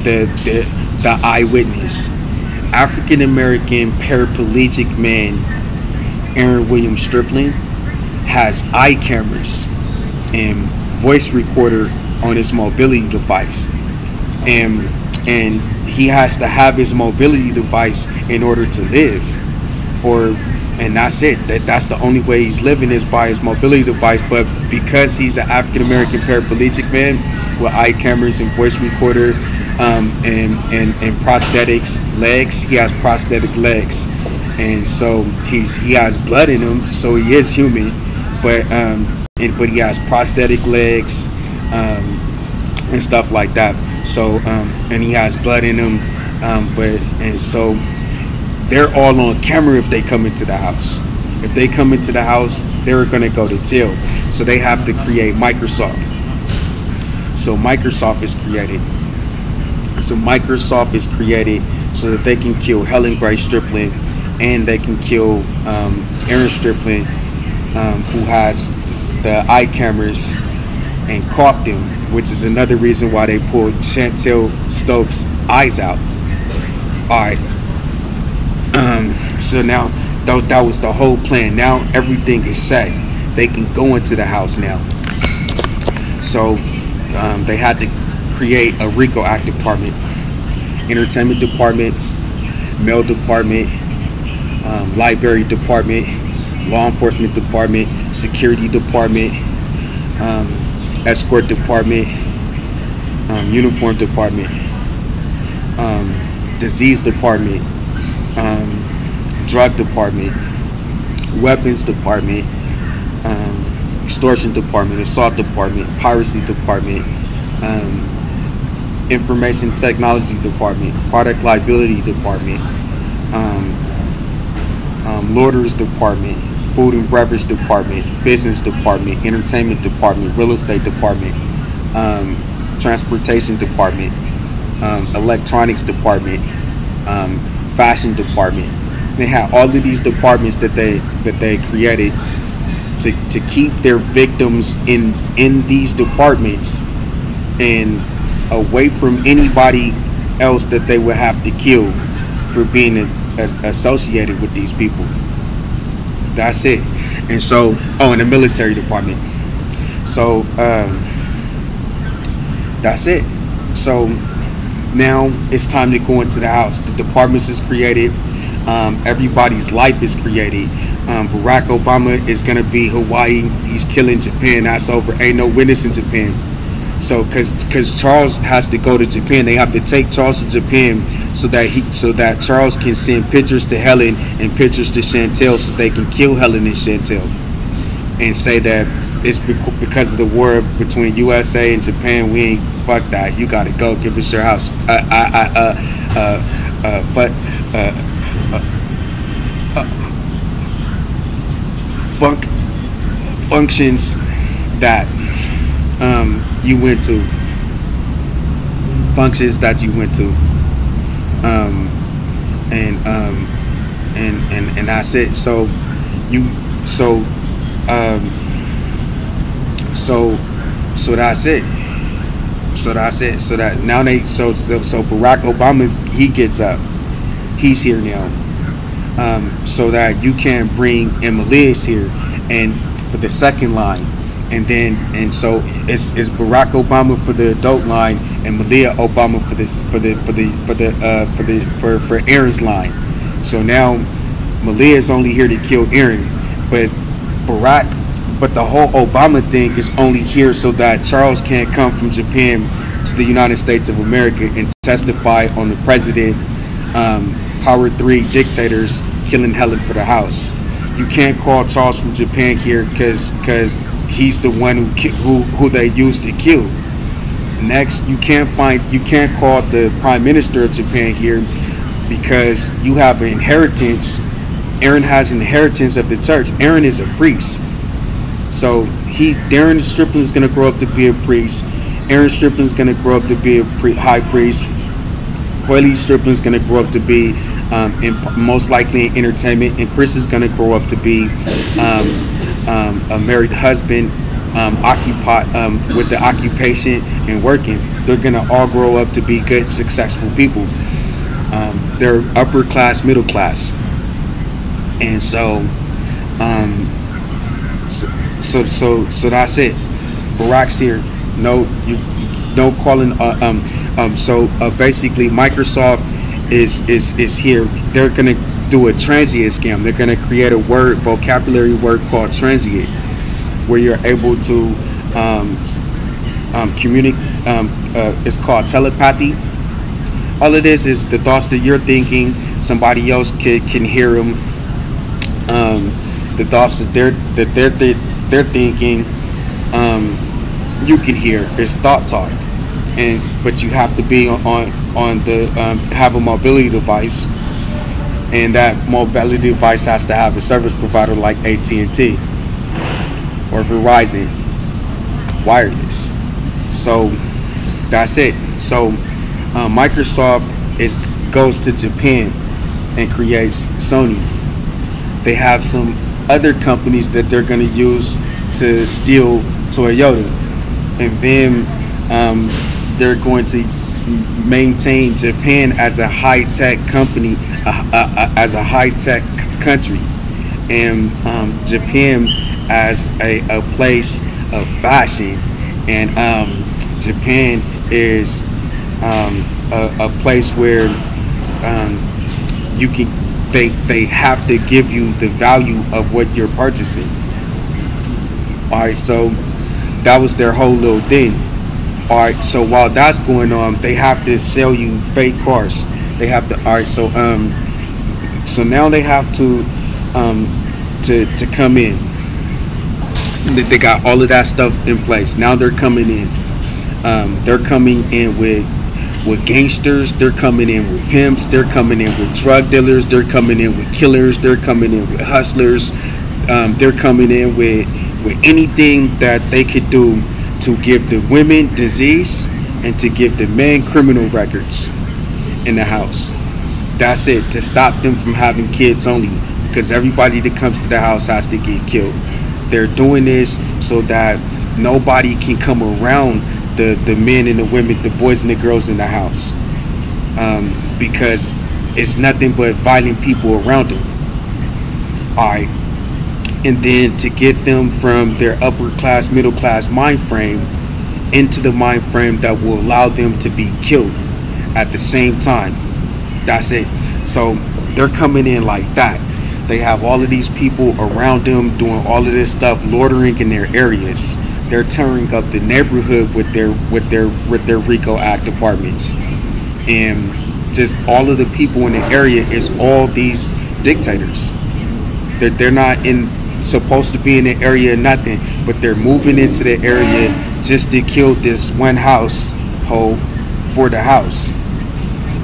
the eyewitness, African American paraplegic man Aaron William Stripling has eye cameras and voice recorder on his mobility device, and he has to have his mobility device in order to live, and that's it. That's the only way he's living is by his mobility device. But because he's an African American paraplegic man with eye cameras and voice recorder, and prosthetics legs, he has prosthetic legs, and so he has blood in him, so he is human, but he has prosthetic legs, and stuff like that. So and he has blood in him, and so they're all on camera if they come into the house. If they come into the house, they're going to go to jail. So they have to create Microsoft. So Microsoft is created. So that they can kill Helen Grace Stripling, and they can kill Aaron Stripling, who has the eye cameras, and caught them, which is another reason why they pulled Chantel Stokes' eyes out. All right. So now that was the whole plan. Now everything is set. They can go into the house now. So they had to create a RICO Act department, entertainment department, mail department, library department, law enforcement department, security department, escort department, uniform department, disease department, drug department, weapons department, extortion department, assault department, piracy department, information technology department, product liability department, loiters department, food and beverage department, business department, entertainment department, real estate department, transportation department, electronics department, fashion department. They had all of these departments that they created to keep their victims in these departments and away from anybody else that they would have to kill for being associated with these people. That's it. And so, in the military department. So that's it. So now it's time to go into the house. The departments is created. Everybody's life is created. Barack Obama is gonna be Hawaii. He's killing Japan. That's over. Ain't no witness in Japan. So because Charles has to go to Japan, they have to take Charles to Japan so that Charles can send pictures to Helen and pictures to Chantel so they can kill Helen and Chantel and say that it's because of the war between USA and Japan. We ain't, fuck that. You gotta go. Give us your house. Functions that you went to, and that's it. So that's it. So that now so Barack Obama, he gets up. He's here now. So that you can bring Emily's here, and for the second line, and so it's Barack Obama for the adult line and Malia Obama for Aaron's line. So now Malia is only here to kill Aaron, but Barack But the whole Obama thing is only here so that Charles can't come from Japan to the United States of America and testify on the president, power three dictators killing Helen for the house. You can't call Charles from Japan here because he's the one who they used to kill. Next, you can't call the Prime Minister of Japan here because you have an inheritance. Aaron has an inheritance of the church. Aaron is a priest. So Darren Strickland is going to grow up to be a priest. Aaron Strickland is going to grow up to be a high priest. Coily Strickland is going to grow up to be most likely in entertainment, and Chris is going to grow up to be a married husband, occupied with the occupation and working. They're going to all grow up to be good, successful people. They're upper class, middle class, and so that's it. Barack's here. No calling. So basically, Microsoft is here. They're gonna do a transient scam. They're gonna create a vocabulary word called transient, where you're able to communicate. It's called telepathy. All it is the thoughts that you're thinking, somebody else can hear them. The thoughts that they're thinking, you can hear. It's thought talk, but you have to be on the have a mobility device, and that mobility device has to have a service provider like AT&T or Verizon wireless. So that's it. So Microsoft goes to Japan and creates Sony. They have some other companies that they're going to use to steal Toyota, and then they're going to maintain Japan as a high-tech company, as a high-tech country, and Japan as a place of fashion, and Japan is a place where you can. They have to give you the value of what you're purchasing. Alright, so that was their whole little thing. Alright, so while that's going on, they have to sell you fake cars. They have to. Alright, so now they have to come in. They got all of that stuff in place. Now they're coming in. They're coming in with gangsters, they're coming in with pimps, they're coming in with drug dealers, they're coming in with killers, they're coming in with hustlers, they're coming in with anything that they could do to give the women disease and to give the men criminal records in the house. That's it, to stop them from having kids only, because everybody that comes to the house has to get killed. They're doing this so that nobody can come around the men and the women, the boys and the girls in the house, because it's nothing but violent people around them. Alright, and then to get them from their upper class, middle class mind frame into the mind frame that will allow them to be killed at the same time. That's it. So they're coming in like that. They have all of these people around them doing all of this stuff, loitering in their areas. They're tearing up the neighborhood with their RICO Act apartments, and just all of the people in the area is all these dictators. They're not supposed to be in the area, nothing, but they're moving into the area just to kill this one household for the house.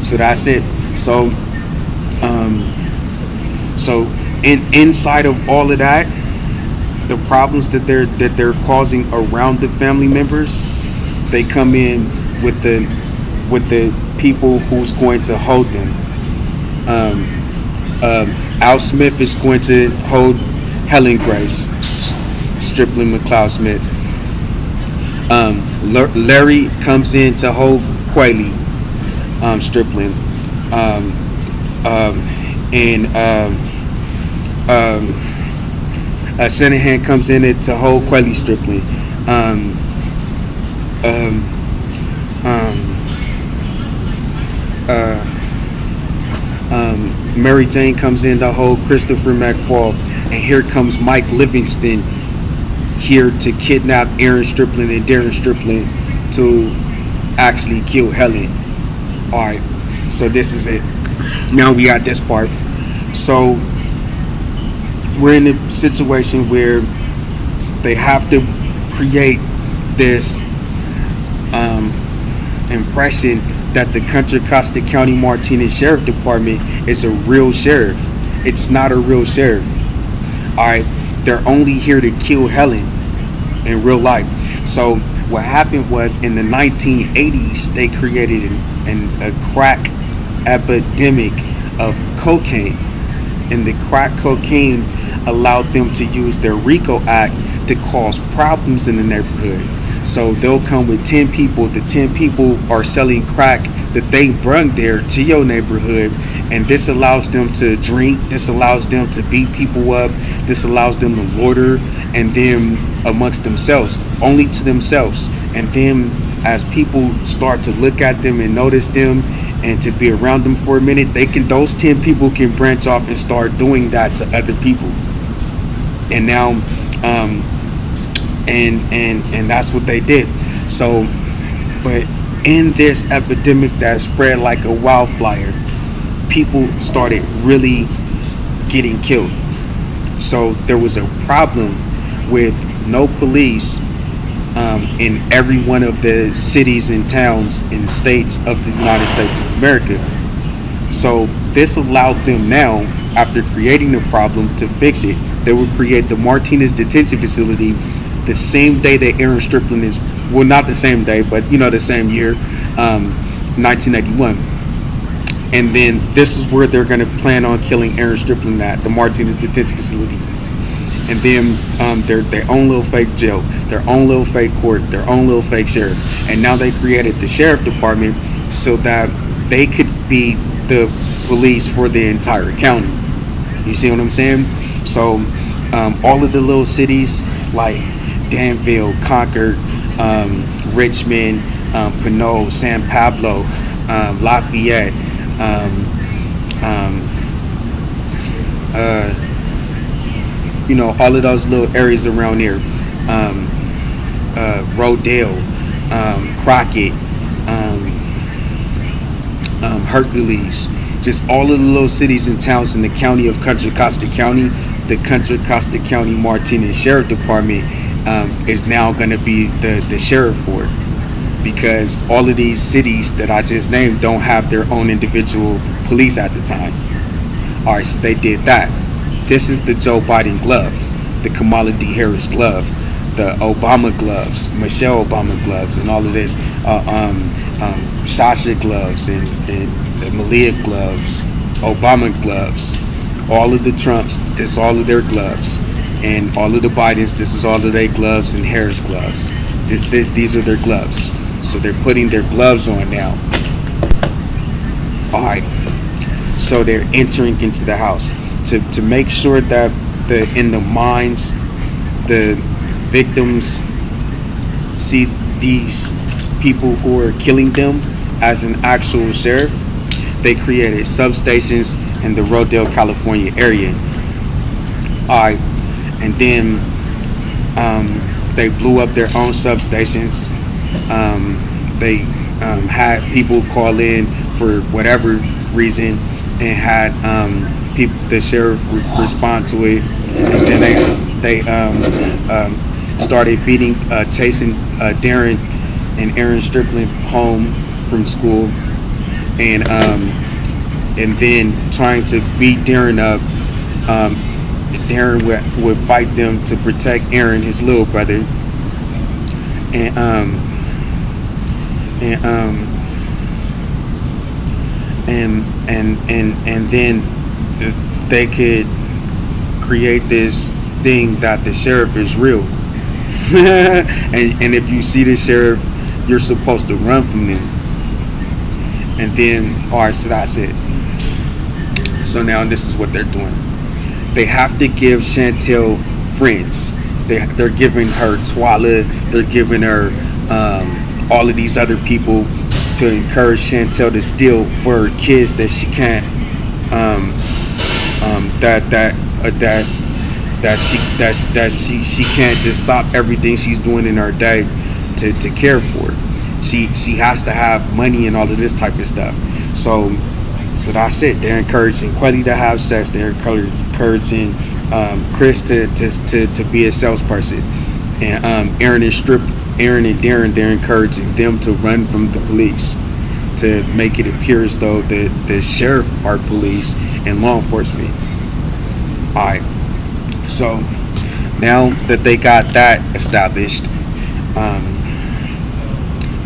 So that's it. So inside of all of that, the problems that they're causing around the family members, they come in with the people who's going to hold them. Al Smith is going to hold Helen Grace Strickland McLeod Smith. Larry comes in to hold Coily Strickland, Shanahan comes in it to hold Coily Strickland. Mary Jane comes in to hold Christopher McFall, and here comes Mike Livingston here to kidnap Aaron Stripling and Darren Stripling to actually kill Helen. All right, so this is it. Now we got this part. So we're in a situation where they have to create this impression that the Contra Costa County Martinez Sheriff Department is a real sheriff. It's not a real sheriff. All right, they're only here to kill Helen in real life. So what happened was, in the 1980s, they created a crack epidemic of cocaine, and the crack cocaine allowed them to use their RICO Act to cause problems in the neighborhood. So they'll come with 10 people. The 10 people are selling crack that they bring there to your neighborhood, and this allows them to drink. This allows them to beat people up. This allows them to loiter, and then amongst themselves, only to themselves. And then as people start to look at them and notice them and to be around them for a minute, those 10 people can branch off and start doing that to other people. And now and that's what they did. So, but in this epidemic that spread like a wildfire, people started really getting killed. So there was a problem with no police in every one of the cities and towns and states of the United States of America. So this allowed them now, after creating the problem, to fix it. They would create the Martinez Detention Facility the same day that Aaron Stripling is, well, not the same day, but the same year, 1981. And then this is where they're going to plan on killing Aaron Stripling at, the Martinez Detention Facility. And then their own little fake jail, their own little fake court, their own little fake sheriff. And now they created the sheriff department so that they could be the police for the entire county. You see what I'm saying? So all of the little cities like Danville, Concord, Richmond, Pinole, San Pablo, Lafayette, all of those little areas around here, Rodale, Crockett, Hercules, just all of the little cities and towns in the county of Contra Costa County. The Contra Costa County Martinez Sheriff Department is now going to be the sheriff for it, because all of these cities that I just named don't have their own individual police at the time. All right, so they did that. This is the Joe Biden glove, the Kamala D. Harris glove, the Obama gloves, Michelle Obama gloves, and all of this, Sasha gloves and Malia gloves, Obama gloves. All of the Trumps, this is all of their gloves, and all of the Bidens, this is all of their gloves, and Harris gloves. These are their gloves. So they're putting their gloves on now. All right. So they're entering into the house to make sure that in the minds, the victims see these people who are killing them as an actual sheriff. They created substations in the Rodale, California area. All right, and then they blew up their own substations. They had people call in for whatever reason and had the sheriff respond to it, and then they started chasing Darren and Aaron Stripling home from school, and then trying to beat Darren up. Darren would fight them to protect Aaron, his little brother, and then they could create this thing that the sheriff is real. and if you see the sheriff, you're supposed to run from them. And then, all right, so that's it. So now this is what they're doing. They have to give Chantel friends. They're giving her Twala. They're giving her all of these other people to encourage Chantel to steal for her kids that she can't. she can't just stop everything she's doing in her day to care for. She has to have money and all of this type of stuff. So that's it. They're encouraging Quelly to have sex. They're encouraging Chris to be a salesperson, and Aaron and Darren, they're encouraging them to run from the police, to make it appear as though the sheriff are police and law enforcement. All right. So now that they got that established,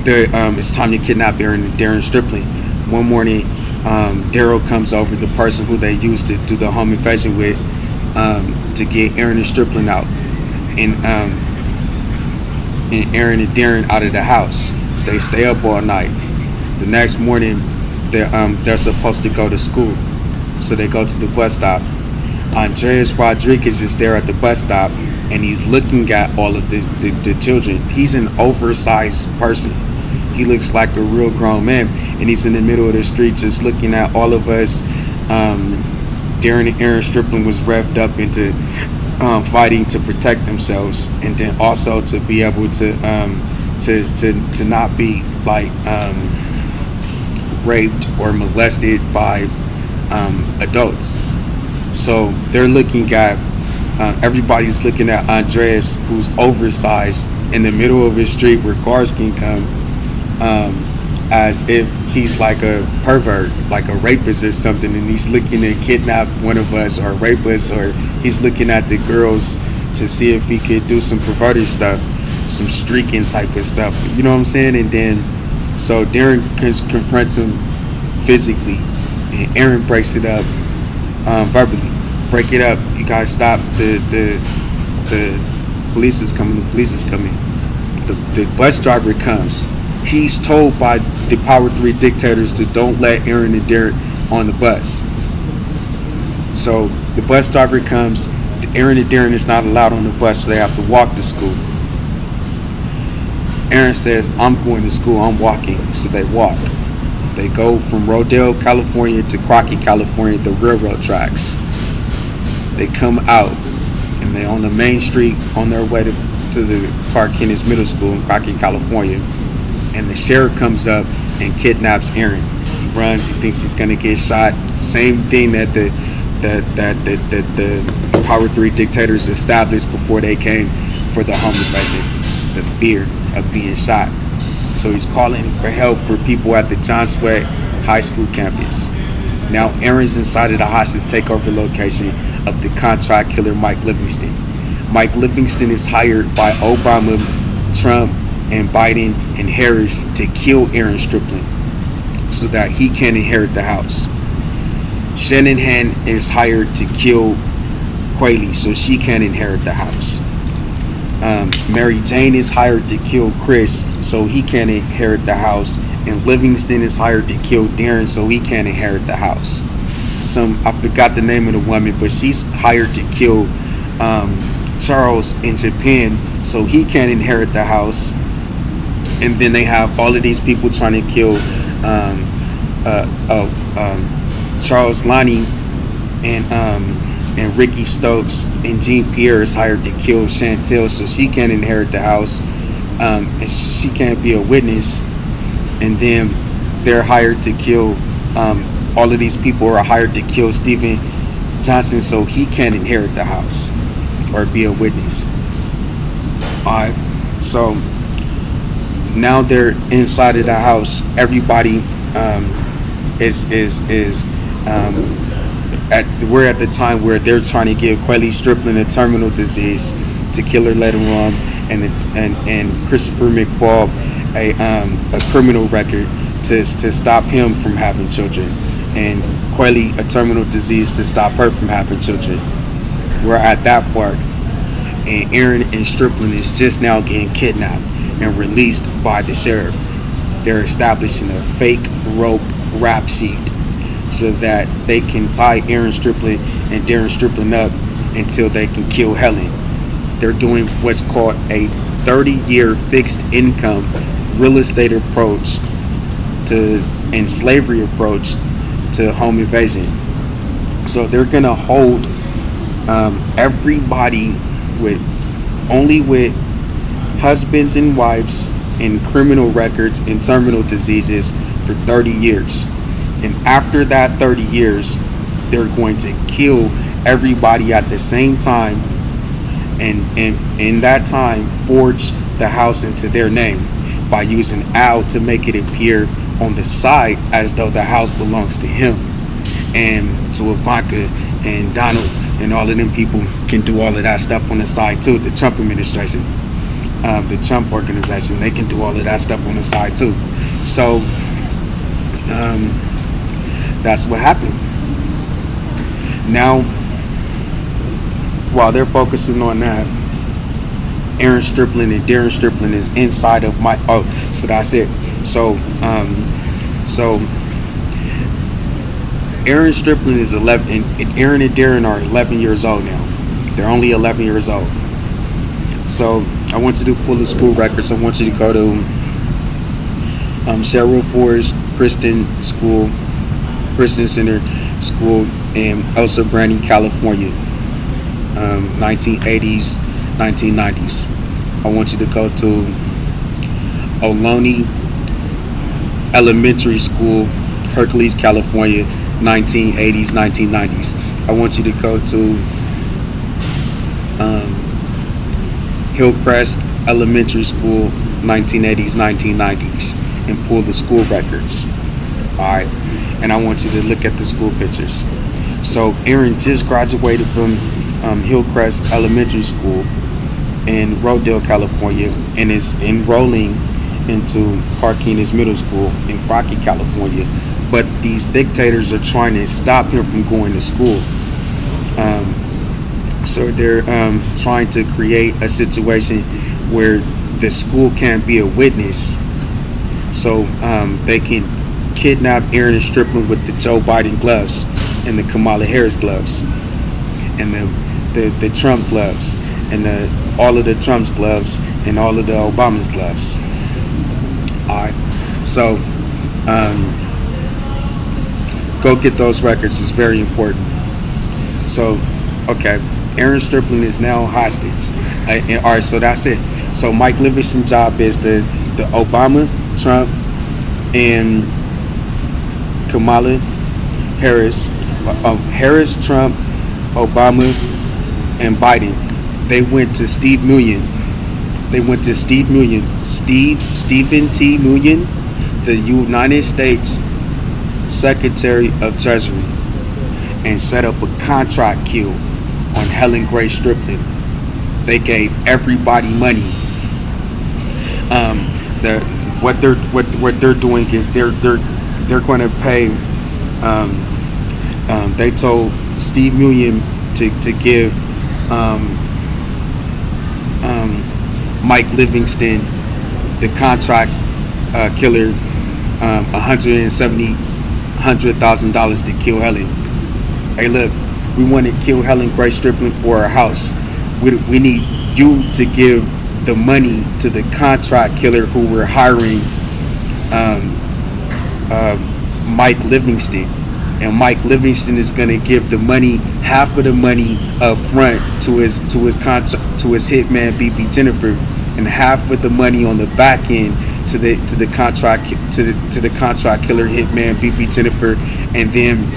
it's time to kidnap Aaron and Darren Stripling. One morning, Daryl comes over, the person who they used to do the home invasion with, to get Aaron and Stripling out, and Aaron and Darren out of the house. They stay up all night. The next morning, they're supposed to go to school, so they go to the bus stop. Andreas Rodriguez is there at the bus stop, and he's looking at all of the children. He's an oversized person. He looks like a real grown man, and he's in the middle of the street just looking at all of us. Darren and Aaron Stripling was revved up into fighting to protect themselves, and then also to be able to not be like raped or molested by adults. So they're looking at everybody's looking at Andreas, who's oversized in the middle of the street where cars can come, as if he's like a pervert, like a rapist or something, and he's looking to kidnap one of us or rape us, or he's looking at the girls to see if he could do some perverted stuff, some streaking type of stuff, you know what I'm saying? And then so Darren confronts him physically, and Aaron breaks it up verbally. Break it up. You guys stop. The police is coming. The police is coming. The bus driver comes. He's told by the Power 3 dictators to don't let Aaron and Darren on the bus. So the bus driver comes. Aaron and Darren is not allowed on the bus, so they have to walk to school. Aaron says, "I'm going to school. I'm walking." So they walk. They go from Rodale, California to Crockett, California, the railroad tracks. They come out, and they're on the main street on their way to the Clark Kennedy Middle School in Crockett, California. And the sheriff comes up and kidnaps Aaron. He runs. He thinks he's gonna get shot. Same thing that the Power 3 dictators established before they came for the home invasion. The fear of being shot. So he's calling for help for people at the John Swett High School campus. Now Aaron's inside of the hostage takeover location of the contract killer Mike Livingston. Mike Livingston is hired by Obama, Trump, and Biden and Harris to kill Aaron Stripling so that he can inherit the house. Shanahan is hired to kill Quelly so she can inherit the house. Mary Jane is hired to kill Chris so he can inherit the house, and Livingston is hired to kill Darren so he can inherit the house. I forgot the name of the woman, but she's hired to kill Charles in Japan so he can inherit the house. And then they have all of these people trying to kill Charles Lonnie and Ricky Stokes, and Jean Pierre is hired to kill Chantel so she can inherit the house, and she can't be a witness. And then they're hired to kill all of these people are hired to kill Stephen Johnson so he can inherit the house or be a witness. Alright, so now they're inside of the house. Everybody we're at the time where they're trying to give Quelly Stripling a terminal disease to kill her later on, and Christopher McFall a criminal record to stop him from having children, and Quelly a terminal disease to stop her from having children. We're at that part, and Aaron and Stripling is just now getting kidnapped and released by the sheriff. They're establishing a fake rope rap sheet so that they can tie Aaron Stripling and Darren Stripling up until they can kill Helen. They're doing what's called a 30-year fixed income real estate approach and slavery approach to home invasion. So they're gonna hold Everybody with only with husbands and wives and criminal records and terminal diseases for 30 years. And after that 30 years, they're going to kill everybody at the same time, and in that time forge the house into their name by using Al to make it appear on the side as though the house belongs to him, and to Ivanka and Donald and all of them people can do all of that stuff on the side too. The Trump administration, the Trump organization, they can do all of that stuff on the side too. So that's what happened. Now, while they're focusing on that, Aaron Stripling and Darren Stripling is inside of my. Oh, so that's it. So Aaron Stripling is 11, and Aaron and Darren are 11 years old now. They're only 11 years old. So I want you to pull the school records. I want you to go to Cheryl Forest Christian Center School in Elsa Brandy, California, 1980s, 1990s. I want you to go to Ohlone Elementary School, Hercules, California, 1980s, 1990s. I want you to go to Hillcrest Elementary School, 1980s, 1990s, and pull the school records. Alright, and I want you to look at the school pictures. So Aaron just graduated from Hillcrest Elementary School in Rodale, California, and is enrolling into Carquinez Middle School in Crockett, California. But these dictators are trying to stop him from going to school. So they're trying to create a situation where the school can't be a witness. So they can kidnap Aaron and Stripling with the Joe Biden gloves and the Kamala Harris gloves and the Trump gloves and all of the Trump's gloves and all of the Obama's gloves. Alright, so go get those records. It's very important. So, okay, Aaron Stripling is now hostage. Alright, so that's it. So Mike Livingston's job is the Obama, Trump, and Kamala Harris, Harris, Trump, Obama, and Biden. They went to Steve Mullen. Stephen T. Mullen, the United States Secretary of Treasury, and set up a contract kill on Helen Grace Stripling. They gave everybody money. What they're doing is they're going to pay. They told Steve Mullen to give Mike Livingston, the contract killer, $100,000 to kill Helen. Hey, look, we want to kill Helen Grace Stripling for our house. We need you to give the money to the contract killer who we're hiring, Mike Livingston. And Mike Livingston is going to give the money, half of the money up front to his hitman BB Jennifer, and half of the money on the back end to the contract killer hitman BB Jennifer, and then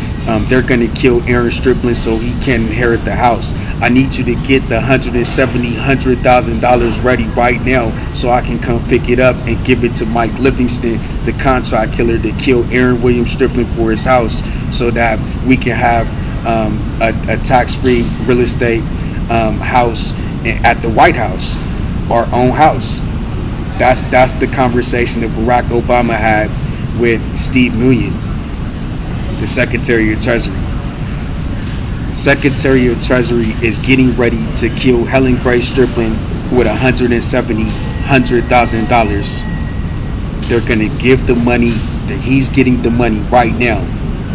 they're going to kill Aaron Stripling so he can inherit the house. I need you to get the $100,000 ready right now so I can come pick it up and give it to Mike Livingston, the contract killer, to kill Aaron William Stripling for his house, so that we can have a tax-free real estate house at the White House, our own house. That's the conversation that Barack Obama had with Steve Mullen, the Secretary of Treasury. Secretary of Treasury is getting ready to kill Helen Grace Stripling with $100,000. They're going to give the money that he's getting the money right now.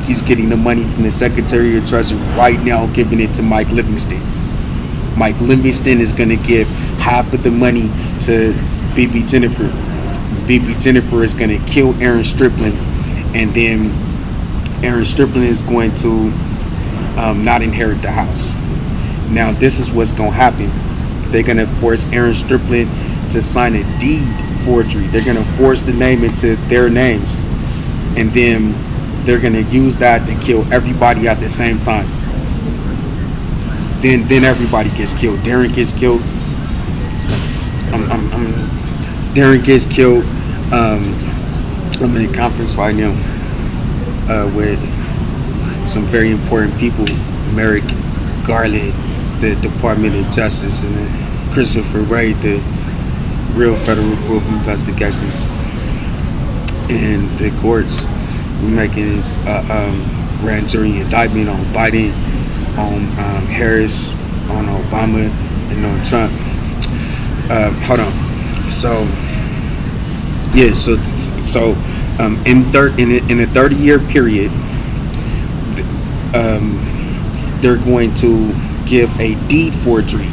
He's getting the money from the Secretary of Treasury right now, giving it to Mike Livingston. Mike Livingston is going to give half of the money to BB Jennifer. BB Jennifer is going to kill Aaron Stripling, and then Aaron Stripling is going to not inherit the house. Now this is what's gonna happen. They're gonna force Aaron Strickland to sign a deed forgery. They're gonna force the name into their names, and then they're gonna use that to kill everybody at the same time. Then everybody gets killed. Darren gets killed. Darren gets killed. I'm in a conference right now with some very important people. Merrick Garland, the Department of Justice, and Christopher Wray, the real Federal Bureau of Investigations, and the courts. We're making grand jury indictment on Biden, on Harris, on Obama, and on Trump. Hold on. So yeah, so in a 30-year period, they're going to give a deed forgery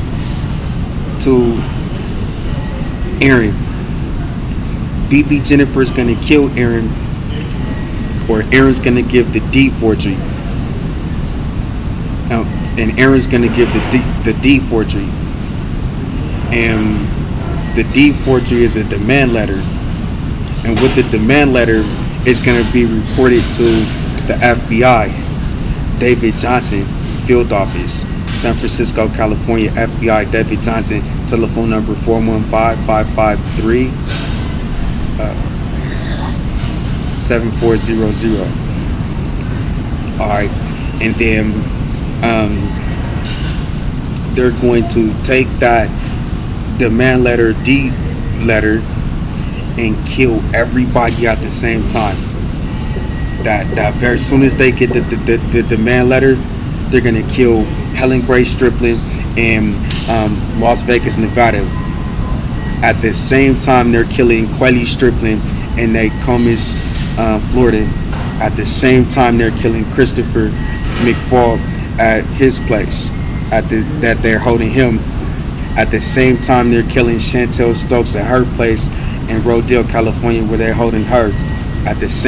to Aaron. BB Jennifer is going to kill Aaron, or Aaron's going to give the deed forgery. And Aaron's going to give the deed forgery. And the deed forgery is a demand letter. And with the demand letter, it's going to be reported to the FBI. David Johnson, Field Office, San Francisco, California, FBI, David Johnson, telephone number 415-553-7400. All right, and then they're going to take that demand letter, deed letter, and kill everybody at the same time. That very soon as they get the demand letter, they're gonna kill Helen Grace Strickland in Las Vegas, Nevada. At the same time, they're killing Quelly Strickland in Nokomis, Florida. At the same time, they're killing Christopher McFall at his place. That they're holding him. At the same time, they're killing Chantel Stokes at her place in Rodale, California, where they're holding her. At the same